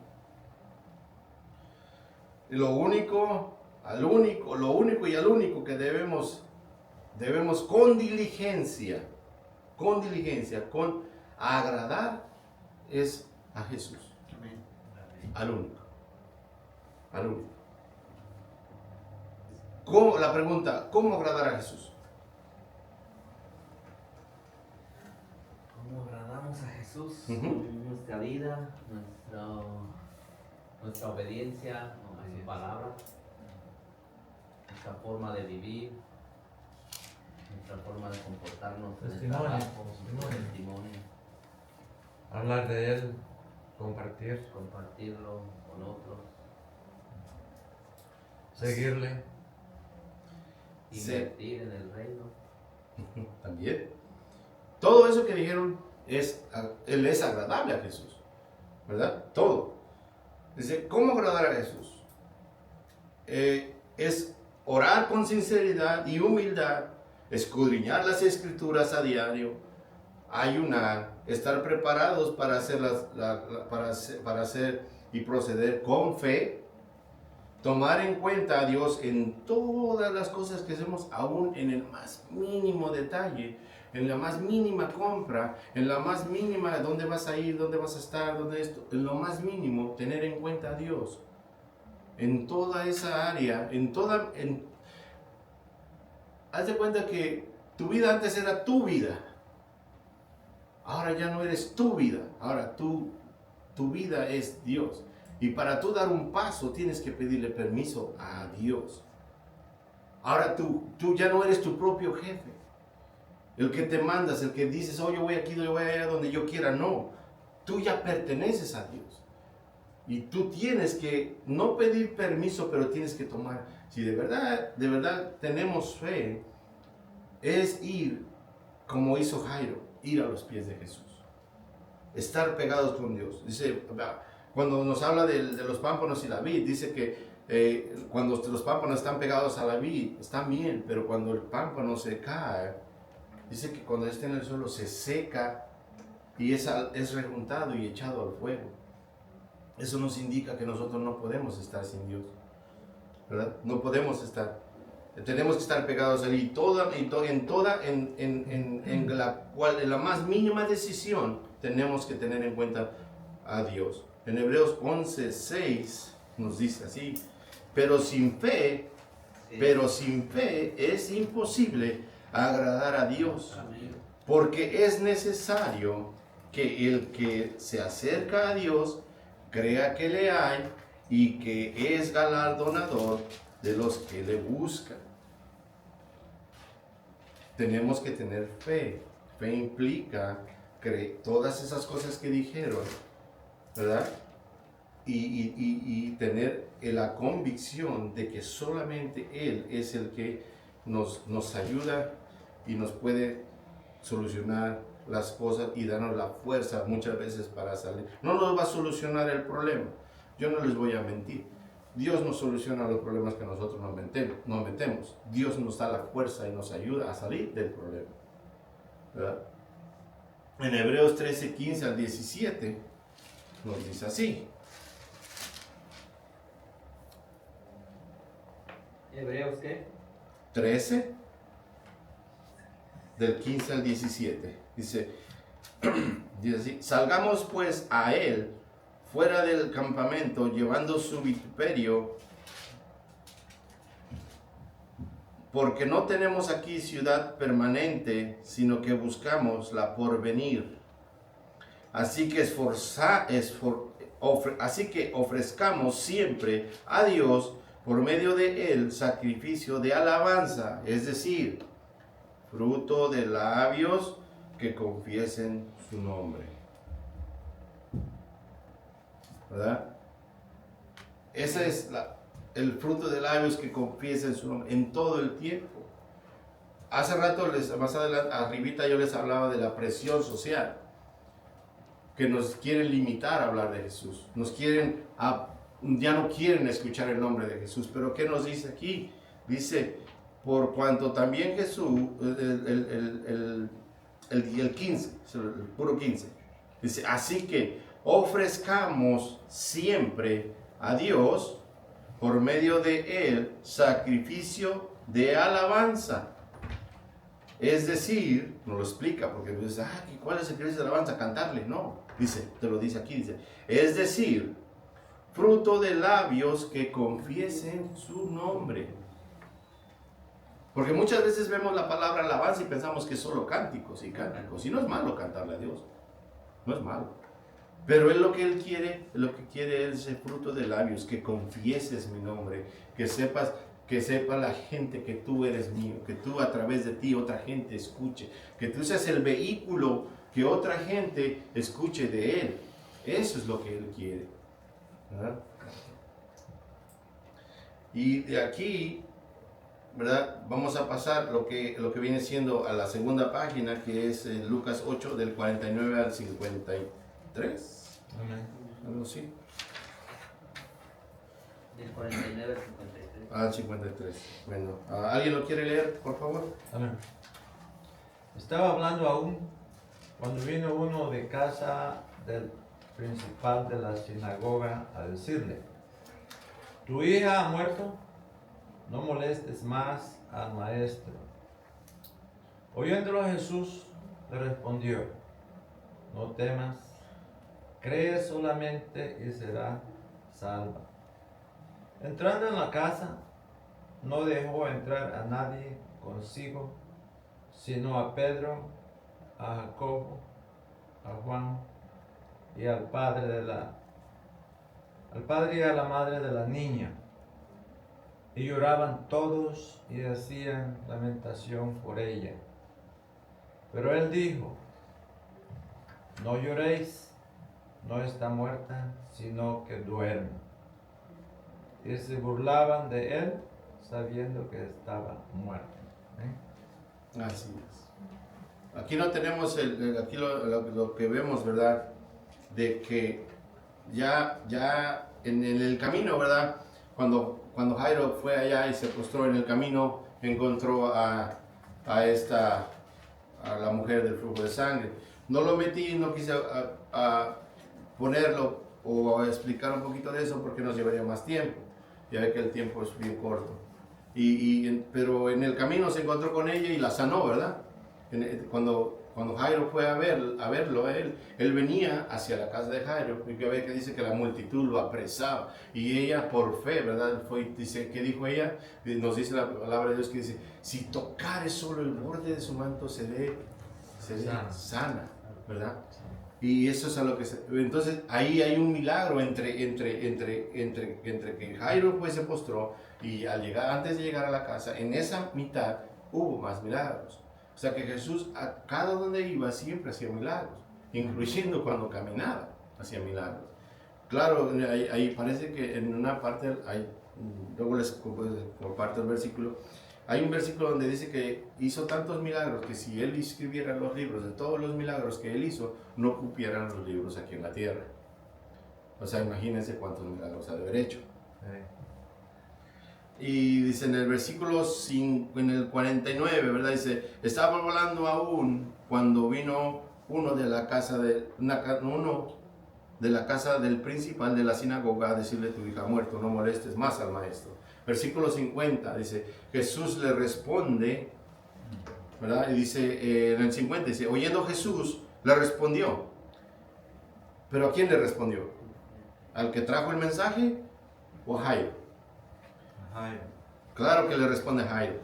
Speaker 1: Y lo único y al único que debemos con diligencia, con agradar es a Jesús. Al único. La pregunta, ¿cómo agradar a Jesús?
Speaker 2: ¿Cómo agradamos a Jesús?
Speaker 1: Ujú.
Speaker 2: Nuestra vida, nuestra obediencia a su palabra, nuestra forma de vivir, nuestra forma de comportarnos en el
Speaker 3: Testimonio.
Speaker 2: trabajo, nuestro testimonio,
Speaker 3: Hablar de Él, compartir,
Speaker 2: compartirlo con otros,
Speaker 3: seguirle.
Speaker 2: invertir en el reino.
Speaker 1: También. Todo eso que dijeron Él es agradable a Jesús. ¿Verdad? Todo. Dice, ¿cómo agradar a Jesús? Es orar con sinceridad y humildad, escudriñar las escrituras a diario, ayunar, estar preparados para hacer y proceder con fe, tomar en cuenta a Dios en todas las cosas que hacemos, aún en el más mínimo detalle, en la más mínima compra, en la más mínima dónde vas a ir, dónde vas a estar, dónde esto, en lo más mínimo tener en cuenta a Dios. En toda esa área, haz de cuenta que tu vida antes era tu vida. Ahora ya no eres tu vida, ahora tu vida es Dios. Y para tú dar un paso tienes que pedirle permiso a Dios. Ahora tú ya no eres tu propio jefe. El que te mandas, el que dices, oh, yo voy aquí, yo voy allá donde yo quiera. No, tú ya perteneces a Dios. Y tú tienes que no pedir permiso, pero tienes que tomar. Si de verdad tenemos fe, es ir como hizo Jairo, ir a los pies de Jesús. Estar pegados con Dios. Dice, cuando nos habla de los pámpanos y la vid, dice que cuando los pámpanos están pegados a la vid, están bien, pero cuando el pámpano se cae, dice que cuando esté en el suelo se seca y es rejuntado y echado al fuego. Eso nos indica que nosotros no podemos estar sin Dios, ¿verdad? No podemos estar. Tenemos que estar pegados a Él en la más mínima decisión tenemos que tener en cuenta a Dios. En Hebreos 11:6 nos dice así, pero sin fe es imposible agradar a Dios, porque es necesario que el que se acerca a Dios crea que le hay y que es galardonador de los que le buscan. Tenemos que tener fe. Fe implica todas esas cosas que dijeron, ¿verdad? Y tener la convicción de que solamente Él es el que nos ayuda y nos puede solucionar las cosas y darnos la fuerza muchas veces para salir. No nos va a solucionar el problema. Yo no les voy a mentir. Dios nos soluciona los problemas que nosotros nos metemos. Dios nos da la fuerza y nos ayuda a salir del problema, ¿verdad? En Hebreos 13:15 al 17 nos dice así.
Speaker 2: ¿Hebreos qué?
Speaker 1: 13 del 15 al 17. Dice así, salgamos pues a él fuera del campamento, llevando su vituperio, porque no tenemos aquí ciudad permanente, sino que buscamos la porvenir. Así que ofrezcamos siempre a Dios por medio de él sacrificio de alabanza, es decir, fruto de labios que confiesen su nombre. ¿Verdad? Ese es el fruto de labios que confiesen su nombre en todo el tiempo. Hace rato, más adelante, arribita yo les hablaba de la presión social, que nos quieren limitar a hablar de Jesús. Ya no quieren escuchar el nombre de Jesús. Pero ¿qué nos dice aquí? Dice, por cuanto también Jesús, el 15, el puro 15, dice, así que ofrezcamos siempre a Dios por medio de él sacrificio de alabanza. Es decir, nos lo explica, porque dice, ¿cuál es el sacrificio de alabanza? Cantarle. No, dice, te lo dice aquí, dice, es decir, fruto de labios que confiesen su nombre. Porque muchas veces vemos la palabra alabanza y pensamos que es solo cánticos y cánticos. Y no es malo cantarle a Dios, no es malo. Pero lo que Él quiere es el fruto de labios, que confieses mi nombre, que sepa la gente que tú eres mío, que tú a través de ti otra gente escuche, que tú seas el vehículo que otra gente escuche de Él. Eso es lo que Él quiere, ¿verdad? Y de aquí, ¿verdad? Vamos a pasar lo que viene siendo a la segunda página, que es en Lucas 8 del 49 al 53.
Speaker 3: Amén.
Speaker 1: Algo así.
Speaker 2: Del 49 al 53.
Speaker 1: Al 53. Bueno, ¿alguien lo quiere leer, por favor?
Speaker 3: Amén. Estaba hablando aún cuando vino uno de casa del principal de la sinagoga a decirle, tu hija ha muerto, no molestes más al maestro. Oyéndolo Jesús le respondió, no temas, cree solamente y será salva. Entrando en la casa, no dejó entrar a nadie consigo, sino a Pedro, a Jacobo, a Juan y al padre y a la madre de la niña. Y lloraban todos y hacían lamentación por ella. Pero él dijo, no lloréis, no está muerta, sino que duerme. Y se burlaban de él, sabiendo que estaba muerta.
Speaker 1: Así es. Aquí no tenemos, aquí lo que vemos, ¿verdad? De que ya en el camino, ¿verdad? Cuando Jairo fue allá y se postró en el camino, encontró a la mujer del flujo de sangre. No lo metí, no quise a ponerlo o a explicar un poquito de eso porque nos llevaría más tiempo. Ya ve que el tiempo es bien corto. Pero en el camino se encontró con ella y la sanó, ¿verdad? Cuando Jairo fue a verlo, él venía hacia la casa de Jairo, y que ve que dice que la multitud lo apresaba, y ella por fe, ¿verdad? Dice, ¿qué dijo ella? Nos dice la palabra de Dios que dice, si tocare solo el borde de su manto, seré sana, ¿verdad? Y eso es a lo que entonces ahí hay un milagro entre que Jairo pues se postró y antes de llegar a la casa, en esa mitad hubo más milagros. O sea que Jesús a cada donde iba siempre hacía milagros, incluyendo cuando caminaba, hacía milagros. Claro, ahí parece que en una parte, luego les comparto el versículo, hay un versículo donde dice que hizo tantos milagros que si él escribiera los libros de todos los milagros que él hizo, no cupieran los libros aquí en la tierra. O sea, imagínense cuántos milagros ha de haber hecho. Y dice en el versículo 5, en el 49, ¿verdad? Dice, estaba volando aún cuando vino uno de la casa del principal de la sinagoga a decirle, tu hija ha muerto, no molestes más al maestro. Versículo 50 dice, Jesús le responde, ¿verdad? Y dice en el 50, dice, oyendo Jesús, le respondió. ¿Pero a quién le respondió? ¿Al que trajo el mensaje o a Jairo?
Speaker 3: Jairo.
Speaker 1: Claro que le responde a Jairo.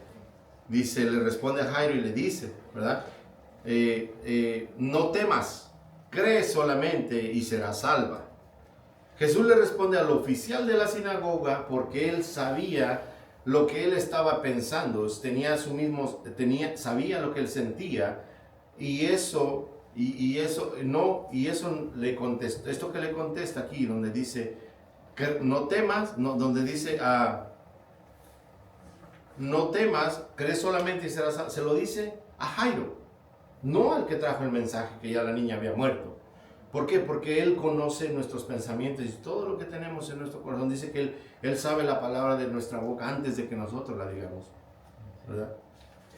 Speaker 1: Dice, le responde a Jairo y le dice, ¿verdad? No temas, cree solamente y serás salva. Jesús le responde al oficial de la sinagoga porque él sabía lo que él estaba pensando, sabía lo que él sentía, y eso le contesta, esto que le contesta aquí, donde dice que no temas, donde dice no temas, cree solamente y serás salvo, se lo dice a Jairo, no al que trajo el mensaje que ya la niña había muerto. ¿Por qué? Porque Él conoce nuestros pensamientos y todo lo que tenemos en nuestro corazón. Dice que Él sabe la palabra de nuestra boca antes de que nosotros la digamos, ¿verdad?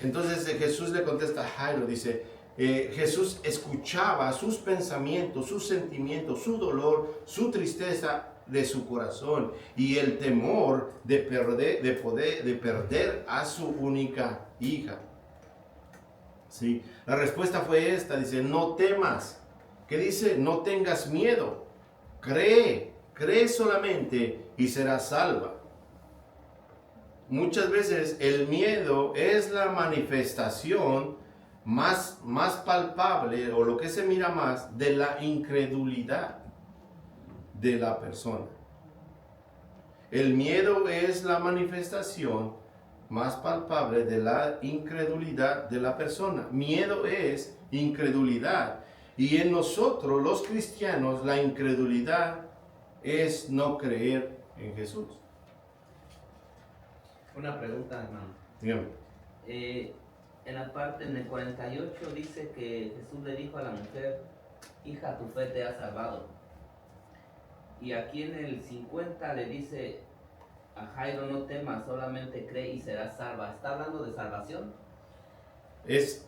Speaker 1: Entonces Jesús le contesta a Jairo, dice, Jesús escuchaba sus pensamientos, sus sentimientos, su dolor, su tristeza de su corazón y el temor de perder a su única hija. ¿Sí? La respuesta fue esta, dice, no temas. ¿Qué dice? No tengas miedo, cree solamente y serás salva. Muchas veces el miedo es la manifestación más palpable o lo que se mira más de la incredulidad de la persona. El miedo es la manifestación más palpable de la incredulidad de la persona. Miedo es incredulidad. Y en nosotros, los cristianos, la incredulidad es no creer en Jesús.
Speaker 2: Una pregunta, hermano.
Speaker 1: Dígame.
Speaker 2: En la parte, en el 48, dice que Jesús le dijo a la mujer, hija, tu fe te ha salvado. Y aquí en el 50 le dice a Jairo, no temas, solamente cree y serás salva. ¿Está hablando de salvación?
Speaker 1: Es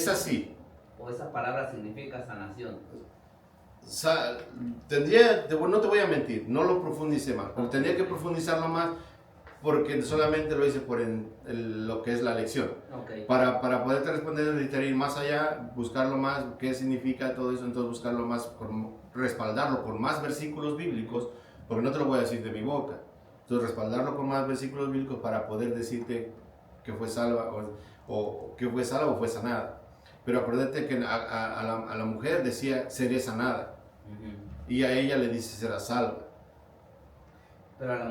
Speaker 1: así.
Speaker 2: ¿O esa palabra significa sanación?
Speaker 1: No te voy a mentir, no lo profundicé más, pero tendría que profundizarlo más. porque solamente lo hice por lo que es la lección.
Speaker 2: Ok.
Speaker 1: Para poderte responder necesitaría ir más allá, buscarlo más, qué significa todo eso, entonces buscarlo más, respaldarlo con más versículos bíblicos, porque no te lo voy a decir de mi boca. Entonces respaldarlo con más versículos bíblicos para poder decirte que fue salva o que fue salva o fue sanada. Pero acuérdate que a la mujer decía seré sanada y a ella le dice será salva.
Speaker 2: Pero a la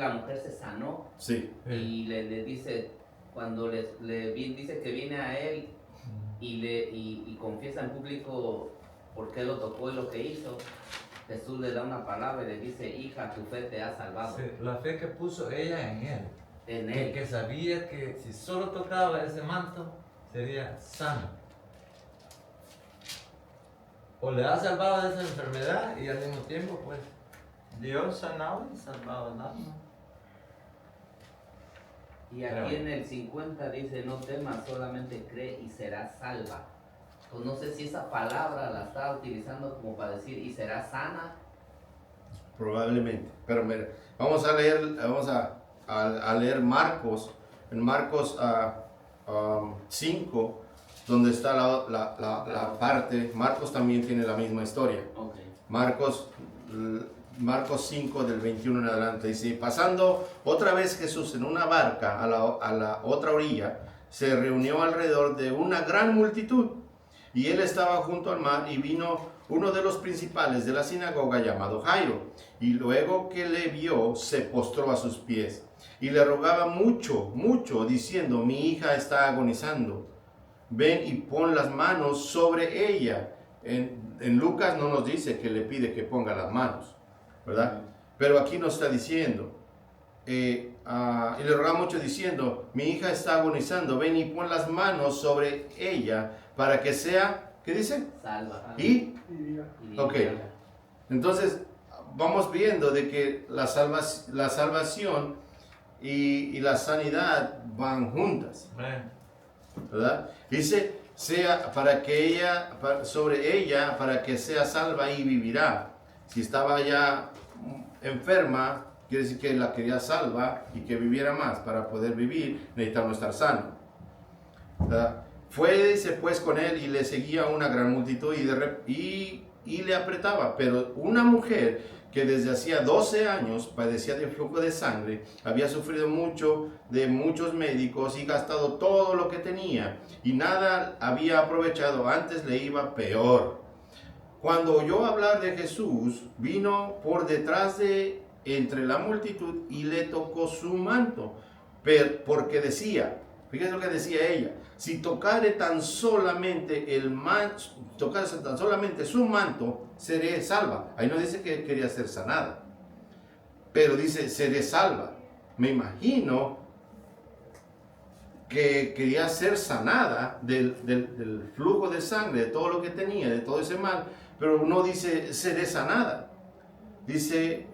Speaker 2: mujer se sanó
Speaker 1: Sí.
Speaker 2: y le dice, cuando dice que viene a él y confiesa en público por qué lo tocó y lo que hizo, Jesús le da una palabra y le dice, hija, tu fe te ha salvado.
Speaker 3: Sí, la fe que puso ella en él.
Speaker 2: En él.
Speaker 3: Que sabía que si solo tocaba ese manto, sería sano. O le ha salvado de esa enfermedad y al mismo tiempo, pues, Dios sanaba y salvaba al alma.
Speaker 2: Y aquí en el 50 dice, no temas, solamente cree y serás salva. Pues no sé si esa palabra la está utilizando como para decir, y serás sana.
Speaker 1: Probablemente. Pero mira, vamos a leer Marcos, en Marcos 5, donde está la parte. Marcos también tiene la misma historia.
Speaker 2: Okay.
Speaker 1: Marcos 5 del 21 en adelante dice, pasando otra vez Jesús en una barca a la otra orilla, se reunió alrededor de una gran multitud, y él estaba junto al mar, y vino uno de los principales de la sinagoga llamado Jairo, y luego que le vio, se postró a sus pies, y le rogaba mucho, diciendo, mi hija está agonizando, ven y pon las manos sobre ella. En Lucas no nos dice que le pide que ponga las manos, ¿verdad? Pero aquí nos está diciendo, y le rogaba mucho diciendo, mi hija está agonizando, ven y pon las manos sobre ella para que sea, ¿qué dice?
Speaker 2: Salva.
Speaker 1: Y ok. Entonces vamos viendo de que la salvación y la sanidad van juntas, ¿verdad? Dice, sea para que ella, sobre ella, para que sea salva y vivirá. Si estaba ya enferma, quiere decir que la quería salva y que viviera más. Para poder vivir, necesitamos estar sanos, ¿verdad? Fuese pues con él y le seguía una gran multitud y le apretaba. Pero una mujer que desde hacía 12 años padecía de flujo de sangre, había sufrido mucho de muchos médicos y gastado todo lo que tenía, y nada había aprovechado, antes le iba peor. Cuando oyó hablar de Jesús, vino por detrás de entre la multitud y le tocó su manto, porque decía, fíjense lo que decía ella, si tocare tan solamente su manto, seré salva. Ahí no dice que quería ser sanada, pero dice seré salva. Me imagino que quería ser sanada del flujo de sangre, de todo lo que tenía, de todo ese mal, pero no dice seré sanada, dice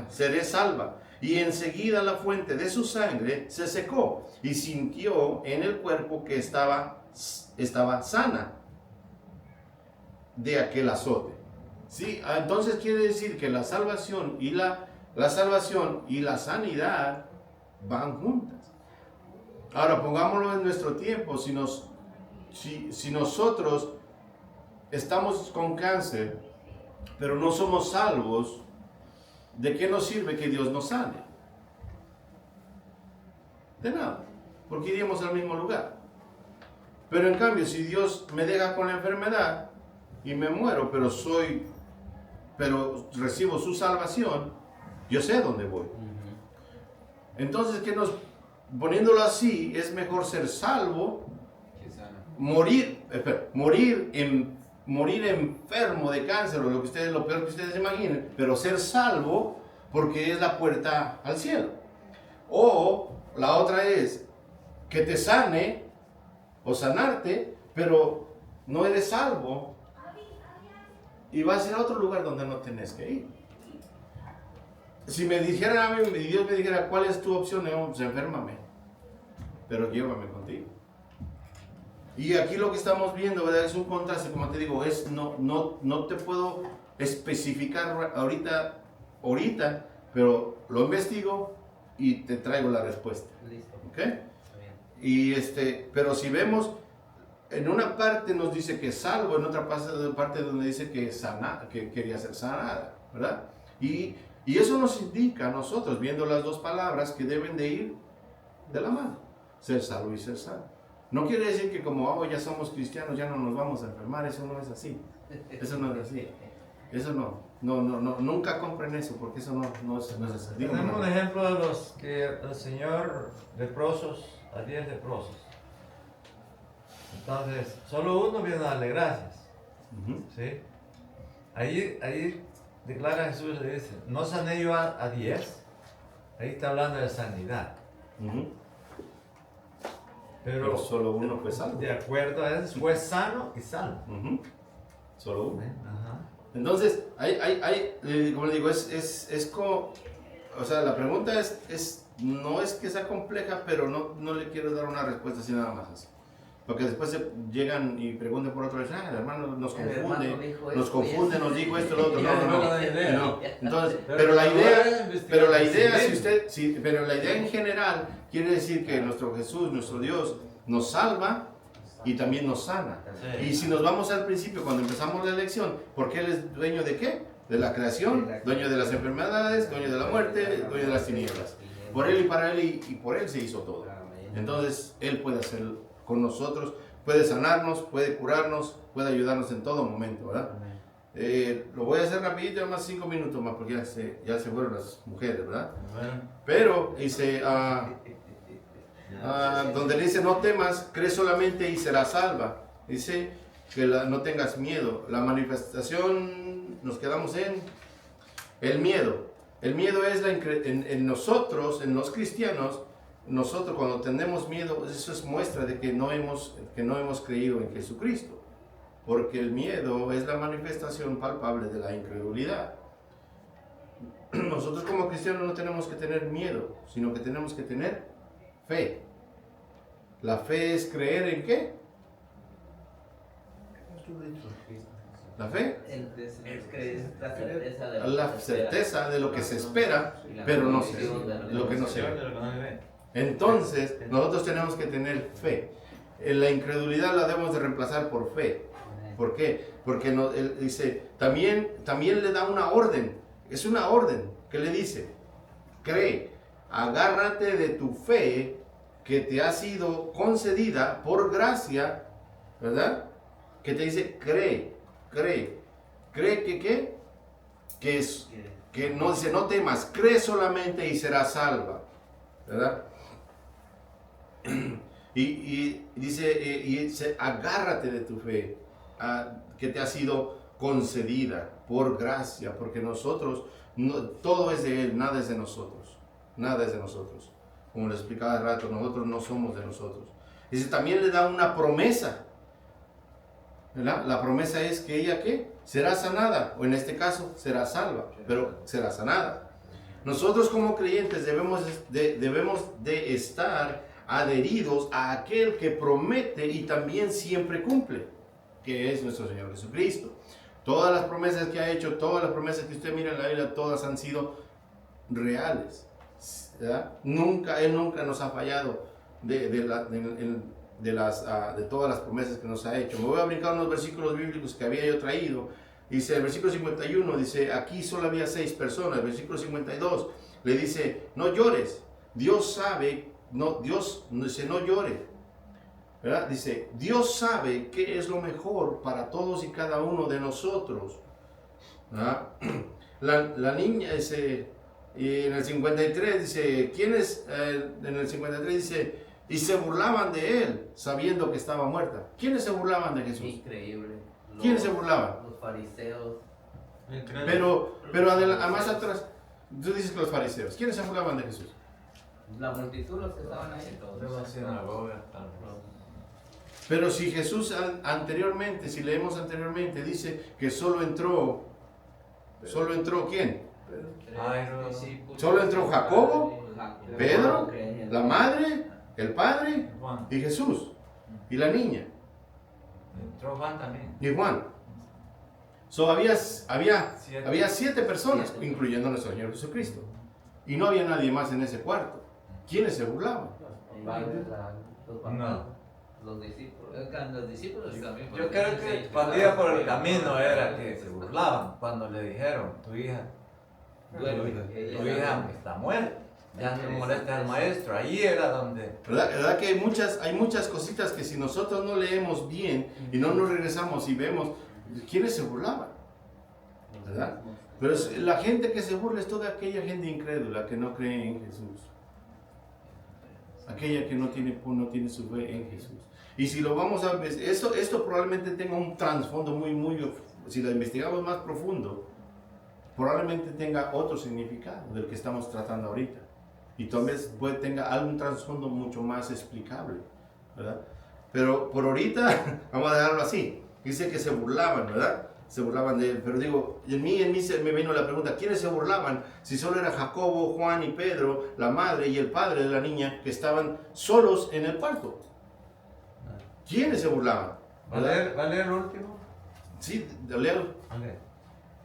Speaker 1: seré salva. Y enseguida la fuente de su sangre se secó y sintió en el cuerpo que estaba sana de aquel azote. ¿Sí? Entonces quiere decir que la salvación y la sanidad van juntas. Ahora pongámoslo en nuestro tiempo. Si nosotros estamos con cáncer, pero no somos salvos, ¿de qué nos sirve que Dios nos sane? De nada, porque iríamos al mismo lugar. Pero en cambio, si Dios me deja con la enfermedad y me muero, pero recibo su salvación, yo sé a dónde voy. Entonces, poniéndolo así, es mejor ser salvo, morir enfermo de cáncer o lo peor que ustedes imaginen, pero ser salvo porque es la puerta al cielo. O la otra es que te sane o sanarte, pero no eres salvo y vas a ir a otro lugar donde no tenés que ir. Si me dijeran a mí, Dios me dijera, ¿cuál es tu opción? No, pues enférmame, pero llévame contigo. Y aquí lo que estamos viendo, ¿verdad? Es un contraste, como te digo, no te puedo especificar ahorita, pero lo investigo y te traigo la respuesta.
Speaker 2: Listo.
Speaker 1: ¿Ok?
Speaker 2: Está bien.
Speaker 1: Y pero si vemos, en una parte nos dice que es salvo, en otra parte donde dice que que quería ser sanada, ¿verdad? Y eso nos indica a nosotros, viendo las dos palabras, que deben de ir de la mano, ser salvo y ser sano. No quiere decir que como ya somos cristianos ya no nos vamos a enfermar, eso no es así. Eso no es así. Eso no, nunca compren eso, porque eso no es así.
Speaker 3: Tenemos un ejemplo de los que el Señor leprosos, a 10 leprosos. Entonces, solo uno viene a darle gracias.
Speaker 1: Ujú.
Speaker 3: ¿Sí? Ahí declara Jesús, le dice, no sané yo a 10. Ahí está hablando de sanidad.
Speaker 1: Ujú.
Speaker 3: Pero
Speaker 1: solo uno fue salvo.
Speaker 3: de acuerdo a eso, fue sano y salvo.
Speaker 1: Ujú. Solo uno.
Speaker 3: Ajá.
Speaker 1: Entonces, como le digo, es como, o sea, la pregunta no es que sea compleja, pero no le quiero dar una respuesta así nada más así. Porque después llegan y preguntan por otro, el hermano nos confunde, nos dijo esto, lo otro. No. Entonces, pero la idea, pero la idea en general quiere decir que nuestro Jesús, nuestro Dios, nos salva y también nos sana.
Speaker 3: Sí.
Speaker 1: Y si nos vamos al principio, cuando empezamos la lección, porque Él es dueño de qué? De la creación, dueño de las enfermedades, dueño de la muerte, dueño de las tinieblas. Por Él y para Él y por Él se hizo todo. Entonces, Él puede hacer con nosotros, puede sanarnos, puede curarnos, puede ayudarnos en todo momento, ¿verdad? Lo voy a hacer rapidito, más 5 minutos más, porque ya se fueron las mujeres, ¿verdad? Pero dice, donde dice no temas, cree solamente y serás salva. Dice que no tengas miedo. La manifestación, nos quedamos en el miedo. El miedo es en nosotros, en los cristianos. Nosotros cuando tenemos miedo, eso es muestra de que no hemos creído en Jesucristo. Porque el miedo es la manifestación palpable de la incredulidad. Nosotros como cristianos no tenemos que tener miedo, sino que tenemos que tener fe. La fe es creer en ¿qué? La fe, la certeza de lo que se espera, pero no lo que no se ve. Entonces, nosotros tenemos que tener fe. La incredulidad la debemos de reemplazar por fe. ¿Por qué? Porque él dice, también le da una orden. Es una orden que le dice, cree, agárrate de tu fe que te ha sido concedida por gracia, ¿verdad? Que te dice, cree que ¿qué? Que no dice, no temas, cree solamente y serás salva, ¿verdad? Y dice, agárrate de tu fe, que te ha sido concedida por gracia, porque nosotros, todo es de Él, nada es de nosotros, nada es de nosotros. Como les explicaba hace rato, nosotros no somos de nosotros. Dice, también le da una promesa, ¿verdad? La promesa es que ella, ¿qué? Será sanada, o en este caso, será salva, pero será sanada. Nosotros como creyentes debemos de estar adheridos a aquel que promete y también siempre cumple, que es nuestro Señor Jesucristo. Todas las promesas que ha hecho, todas las promesas que usted mira en la Biblia, todas han sido reales, ¿verdad? Él nunca nos ha fallado de todas las promesas que nos ha hecho. Me voy a brincar unos versículos bíblicos que había yo traído. Dice el versículo 51, dice, aquí solo había 6 personas. El versículo 52 le dice, no llores, Dios sabe, Dios dice, no llore, ¿verdad? Dice, Dios sabe qué es lo mejor para todos y cada uno de nosotros, ¿verdad? La niña dice, y en el 53 dice, en el 53 dice, y se burlaban de él, sabiendo que estaba muerta. ¿Quiénes se burlaban de Jesús?
Speaker 2: Increíble.
Speaker 1: ¿Quiénes se burlaban?
Speaker 2: Los fariseos.
Speaker 1: Pero más atrás, tú dices que los fariseos. ¿Quiénes se burlaban de Jesús?
Speaker 2: La multitud, los que estaban ahí.
Speaker 1: Pero si Jesús anteriormente, si leemos anteriormente, dice que solo entró ¿quién? Solo entró Jacobo, Pedro, la madre, el padre y Jesús y la niña.
Speaker 3: Entró Juan también.
Speaker 1: Y Juan. Había 7 personas, incluyendo a nuestro Señor Jesucristo. y no había nadie más en ese cuarto. ¿Quiénes se burlaban?
Speaker 2: Los discípulos.
Speaker 5: Los discípulos también.
Speaker 3: Yo creo que cuando iba por el camino era que se burlaban cuando le dijeron, tu hija está muerta. Ya no molestes al maestro. Ahí era donde...
Speaker 1: ¿Verdad que hay muchas cositas que si nosotros no leemos bien y no nos regresamos y vemos, ¿quiénes se burlaban? ¿Verdad? Pero la gente que se burla es toda aquella gente incrédula que no cree en Jesús. Aquella que no tiene su fe en Jesús. Y si lo vamos a ver, esto probablemente tenga un trasfondo muy, si lo investigamos más profundo, probablemente tenga otro significado del que estamos tratando ahorita. Y tal vez tenga algún trasfondo mucho más explicable, ¿verdad? Pero por ahorita, vamos a dejarlo así. Dice que se burlaban, ¿verdad? Se burlaban de él. Pero digo, en mí me vino la pregunta, ¿quiénes se burlaban? Si solo era Jacobo, Juan y Pedro, la madre y el padre de la niña, que estaban solos en el cuarto. ¿Quiénes se burlaban?
Speaker 3: ¿Va a leer el último?
Speaker 1: Sí, léalo.
Speaker 3: Okay.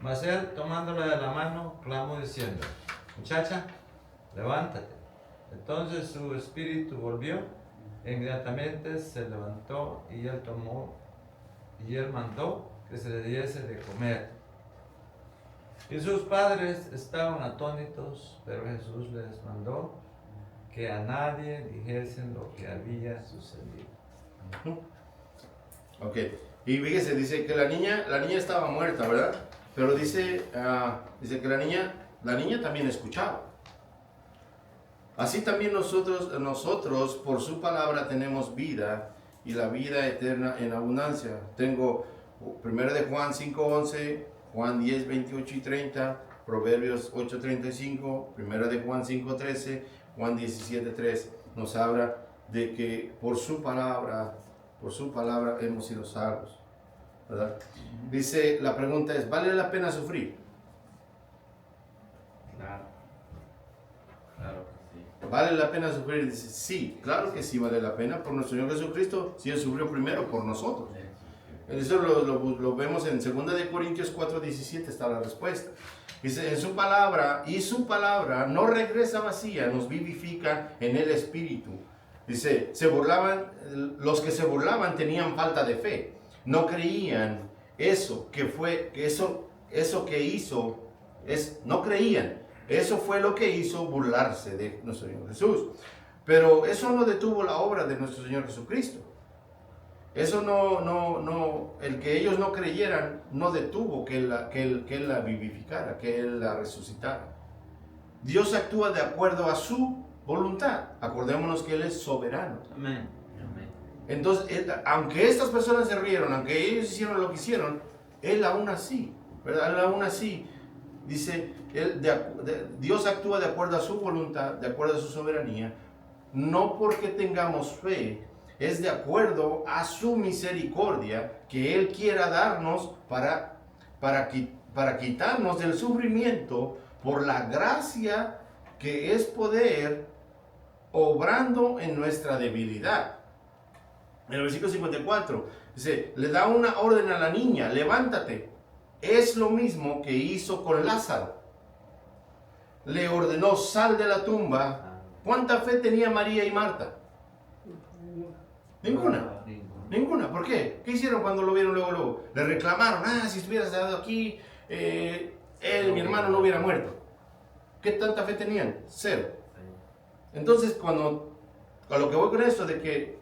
Speaker 3: Mas él, tomándola de la mano, clamó diciendo, muchacha, levántate. Entonces su espíritu volvió, e inmediatamente se levantó y él mandó que se le diese de comer. Y sus padres estaban atónitos, pero Jesús les mandó que a nadie dijesen lo que había sucedido.
Speaker 1: Ok, y fíjese, dice que la niña estaba muerta, ¿verdad? Pero dice que la niña también escuchaba. Así también nosotros por su palabra tenemos vida y la vida eterna en abundancia. Tengo 1 de Juan 5:11, Juan 10, 28 y 30, Proverbios 8:35, 1 de Juan 5:13, Juan 17:3. Nos habla de que por su palabra hemos sido salvos, ¿verdad? Dice, la pregunta es, ¿vale la pena sufrir?
Speaker 2: Claro que sí.
Speaker 1: ¿Vale la pena sufrir? Dice, sí, claro que sí vale la pena por nuestro Señor Jesucristo, si Él sufrió primero por nosotros. Eso lo vemos en 2 de Corintios 4:17, está la respuesta. Dice, en su palabra, y su palabra no regresa vacía, nos vivifica en el Espíritu. Dice, los que se burlaban tenían falta de fe, no creían no creían. Eso fue lo que hizo burlarse de nuestro Señor Jesús. Pero eso no detuvo la obra de nuestro Señor Jesucristo. Eso el que ellos no creyeran no detuvo que Él la vivificara, que Él la resucitara. Dios actúa de acuerdo a su voluntad. Acordémonos que Él es soberano.
Speaker 5: Amén.
Speaker 1: Entonces, aunque estas personas se rieron, aunque ellos hicieron lo que hicieron, Él aún así, ¿verdad? Él aún así, dice, Dios actúa de acuerdo a su voluntad, de acuerdo a su soberanía, no porque tengamos fe, es de acuerdo a su misericordia que Él quiera darnos para quitarnos del sufrimiento por la gracia que es poder obrando en nuestra debilidad. En el versículo 54 dice, le da una orden a la niña, levántate. Es lo mismo que hizo con Lázaro. Le ordenó, sal de la tumba. ¿Cuánta fe tenía María y Marta? Ninguna. ¿Por qué? ¿Qué hicieron cuando lo vieron luego? Le reclamaron, si estuvieras dado aquí, mi hermano no hubiera muerto. ¿Qué tanta fe tenían? Cero. Entonces, a lo que voy con esto de que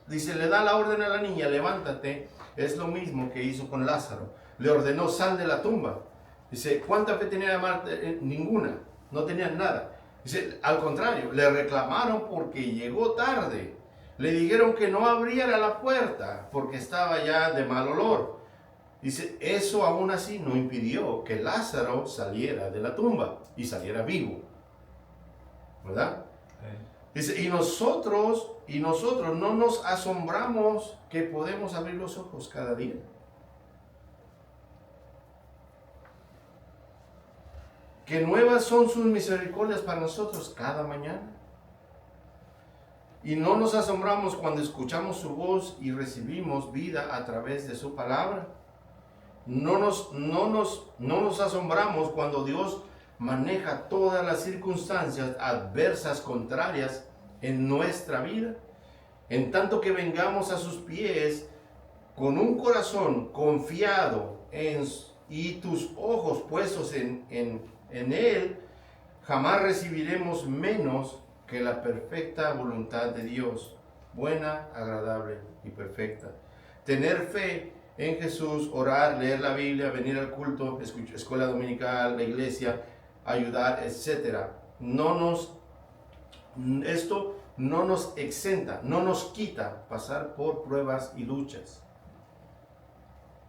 Speaker 1: dice, le da la orden a la niña, levántate, es lo mismo que hizo con Lázaro. Le ordenó, sal de la tumba. Dice, ¿cuánta fe tenía Marta? Ninguna, no tenían nada. Dice, al contrario, le reclamaron porque llegó tarde. Le dijeron que no abriera la puerta porque estaba ya de mal olor. Dice, eso aún así no impidió que Lázaro saliera de la tumba y saliera vivo. ¿Verdad? Dice, y nosotros no nos asombramos que podemos abrir los ojos cada día. Que nuevas son sus misericordias para nosotros cada mañana. Y no nos asombramos cuando escuchamos su voz y recibimos vida a través de su palabra. No nos asombramos cuando Dios maneja todas las circunstancias adversas, contrarias en nuestra vida. En tanto que vengamos a sus pies con un corazón confiado y tus ojos puestos en Él, jamás recibiremos menos que la perfecta voluntad de Dios, buena, agradable y perfecta. Tener fe en Jesús, orar, leer la Biblia, venir al culto, escuela dominical, la iglesia, ayudar, etc. Esto no nos exenta, no nos quita pasar por pruebas y luchas.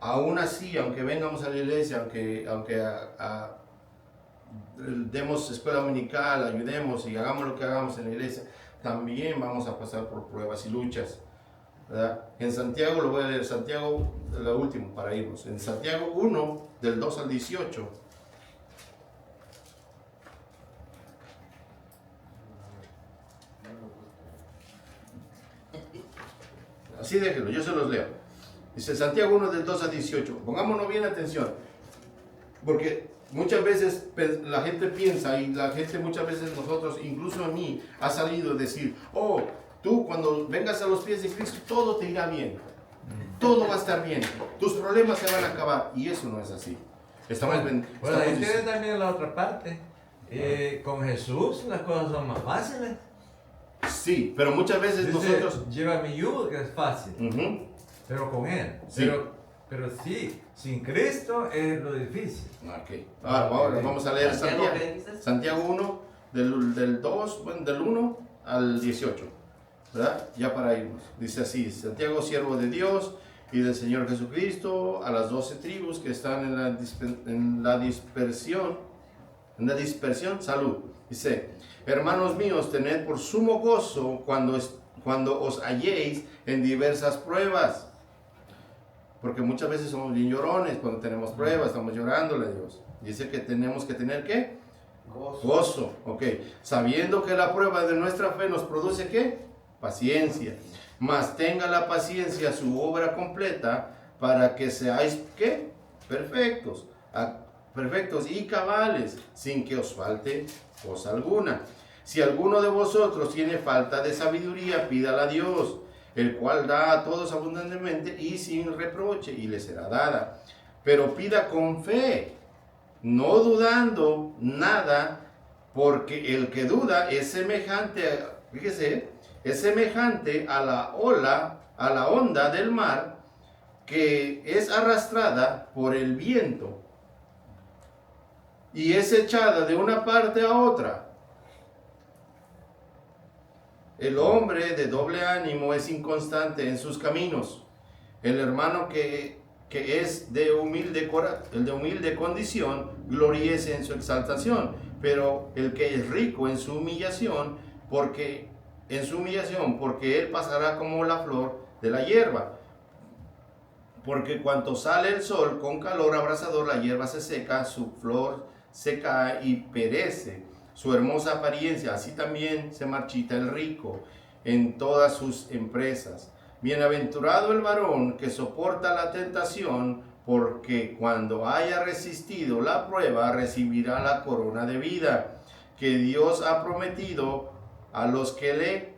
Speaker 1: Aún así, aunque vengamos a la iglesia, aunque demos escuela dominical, ayudemos y hagamos lo que hagamos en la iglesia, también vamos a pasar por pruebas y luchas, ¿verdad? En Santiago, lo voy a leer, Santiago, lo último para irnos. En Santiago 1, del 2 al 18. Así déjenlo, yo se los leo. Dice Santiago 1 del 2 al 18. Pongámonos bien atención, porque muchas veces la gente piensa, y la gente muchas veces nosotros, incluso a mí, ha salido a decir, oh, tú cuando vengas a los pies de Cristo, todo te irá bien. Todo va a estar bien. Tus problemas se van a acabar. Y eso no es así.
Speaker 3: Bueno, ahí tiene también la otra parte. Con Jesús las cosas son más fáciles.
Speaker 1: Sí, pero muchas veces
Speaker 3: Dice,
Speaker 1: nosotros...
Speaker 3: lleva mi yugo, que es fácil. Pero con Él.
Speaker 1: Sí.
Speaker 3: Pero sí, sin Cristo es lo difícil.
Speaker 1: Okay. Ahora vamos a leer Santiago 1, del 1 al 18, ¿verdad? Ya para irnos. Dice así: Santiago, siervo de Dios y del Señor Jesucristo, a las 12 tribus que están en la dispersión, salud. Dice: hermanos míos, tened por sumo gozo cuando os halléis en diversas pruebas. Porque muchas veces somos bien llorones cuando tenemos pruebas, estamos llorándole a Dios. Dice que tenemos que tener ¿qué? Gozo. Ok. Sabiendo que la prueba de nuestra fe nos produce ¿qué? Paciencia. Mas tenga la paciencia su obra completa para que seáis ¿qué? Perfectos y cabales, sin que os falte cosa alguna. Si alguno de vosotros tiene falta de sabiduría, pídala a Dios, el cual da a todos abundantemente y sin reproche, y le será dada. Pero pida con fe, no dudando nada, porque el que duda es semejante, fíjese, es semejante a la onda del mar, que es arrastrada por el viento y es echada de una parte a otra. El hombre de doble ánimo es inconstante en sus caminos. El hermano que es de humilde condición, gloríese en su exaltación, pero el que es rico en su humillación, porque él pasará como la flor de la hierba. Porque cuando sale el sol con calor abrasador, la hierba se seca, su flor se cae y perece su hermosa apariencia. Así también se marchita el rico en todas sus empresas. Bienaventurado el varón que soporta la tentación, porque cuando haya resistido la prueba, recibirá la corona de vida que Dios ha prometido a los que le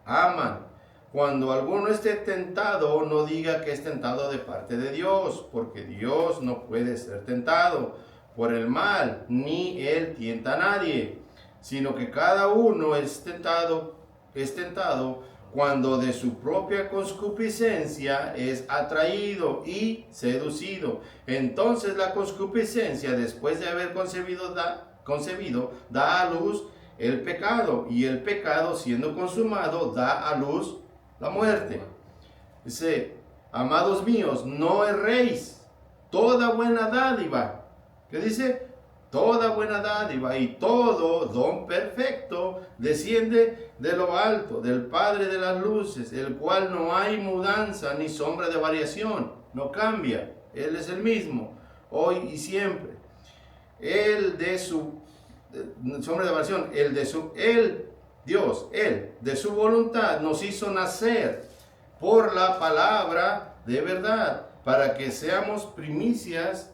Speaker 1: aman. Cuando alguno esté tentado, no diga que es tentado de parte de Dios, porque Dios no puede ser tentado por el mal, ni Él tienta a nadie, sino que cada uno es tentado cuando de su propia concupiscencia es atraído y seducido. Entonces la concupiscencia, después de haber concebido, da a luz el pecado, y el pecado, siendo consumado, da a luz la muerte. Dice: amados míos, no erréis. Toda buena dádiva, ¿qué dice? Toda buena dádiva y todo don perfecto desciende de lo alto, del Padre de las luces, el cual no hay mudanza ni sombra de variación, no cambia, Él es el mismo, hoy y siempre. Él de su voluntad nos hizo nacer por la palabra de verdad, para que seamos primicias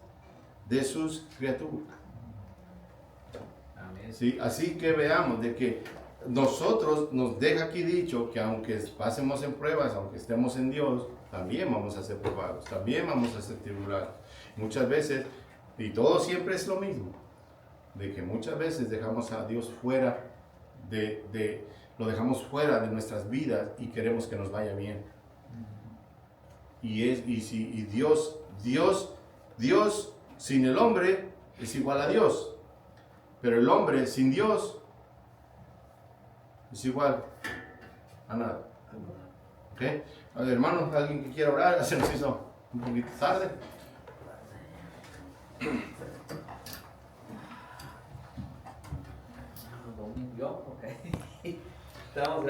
Speaker 1: de sus criaturas.
Speaker 5: Amén.
Speaker 1: ¿sí? Así que veamos de que nosotros nos deja aquí dicho que aunque pasemos en pruebas, aunque estemos en Dios, también vamos a ser probados, también vamos a ser tribulados. Muchas veces, y todo siempre es lo mismo, de que muchas veces dejamos a Dios fuera lo dejamos fuera de nuestras vidas y queremos que nos vaya bien. Y Dios sin el hombre es igual a Dios, pero el hombre sin Dios es igual a nada. ¿Ok? A ver, hermanos, alguien que quiera orar, se nos hizo un poquito tarde.
Speaker 5: Yo, ok. Te damos gracias.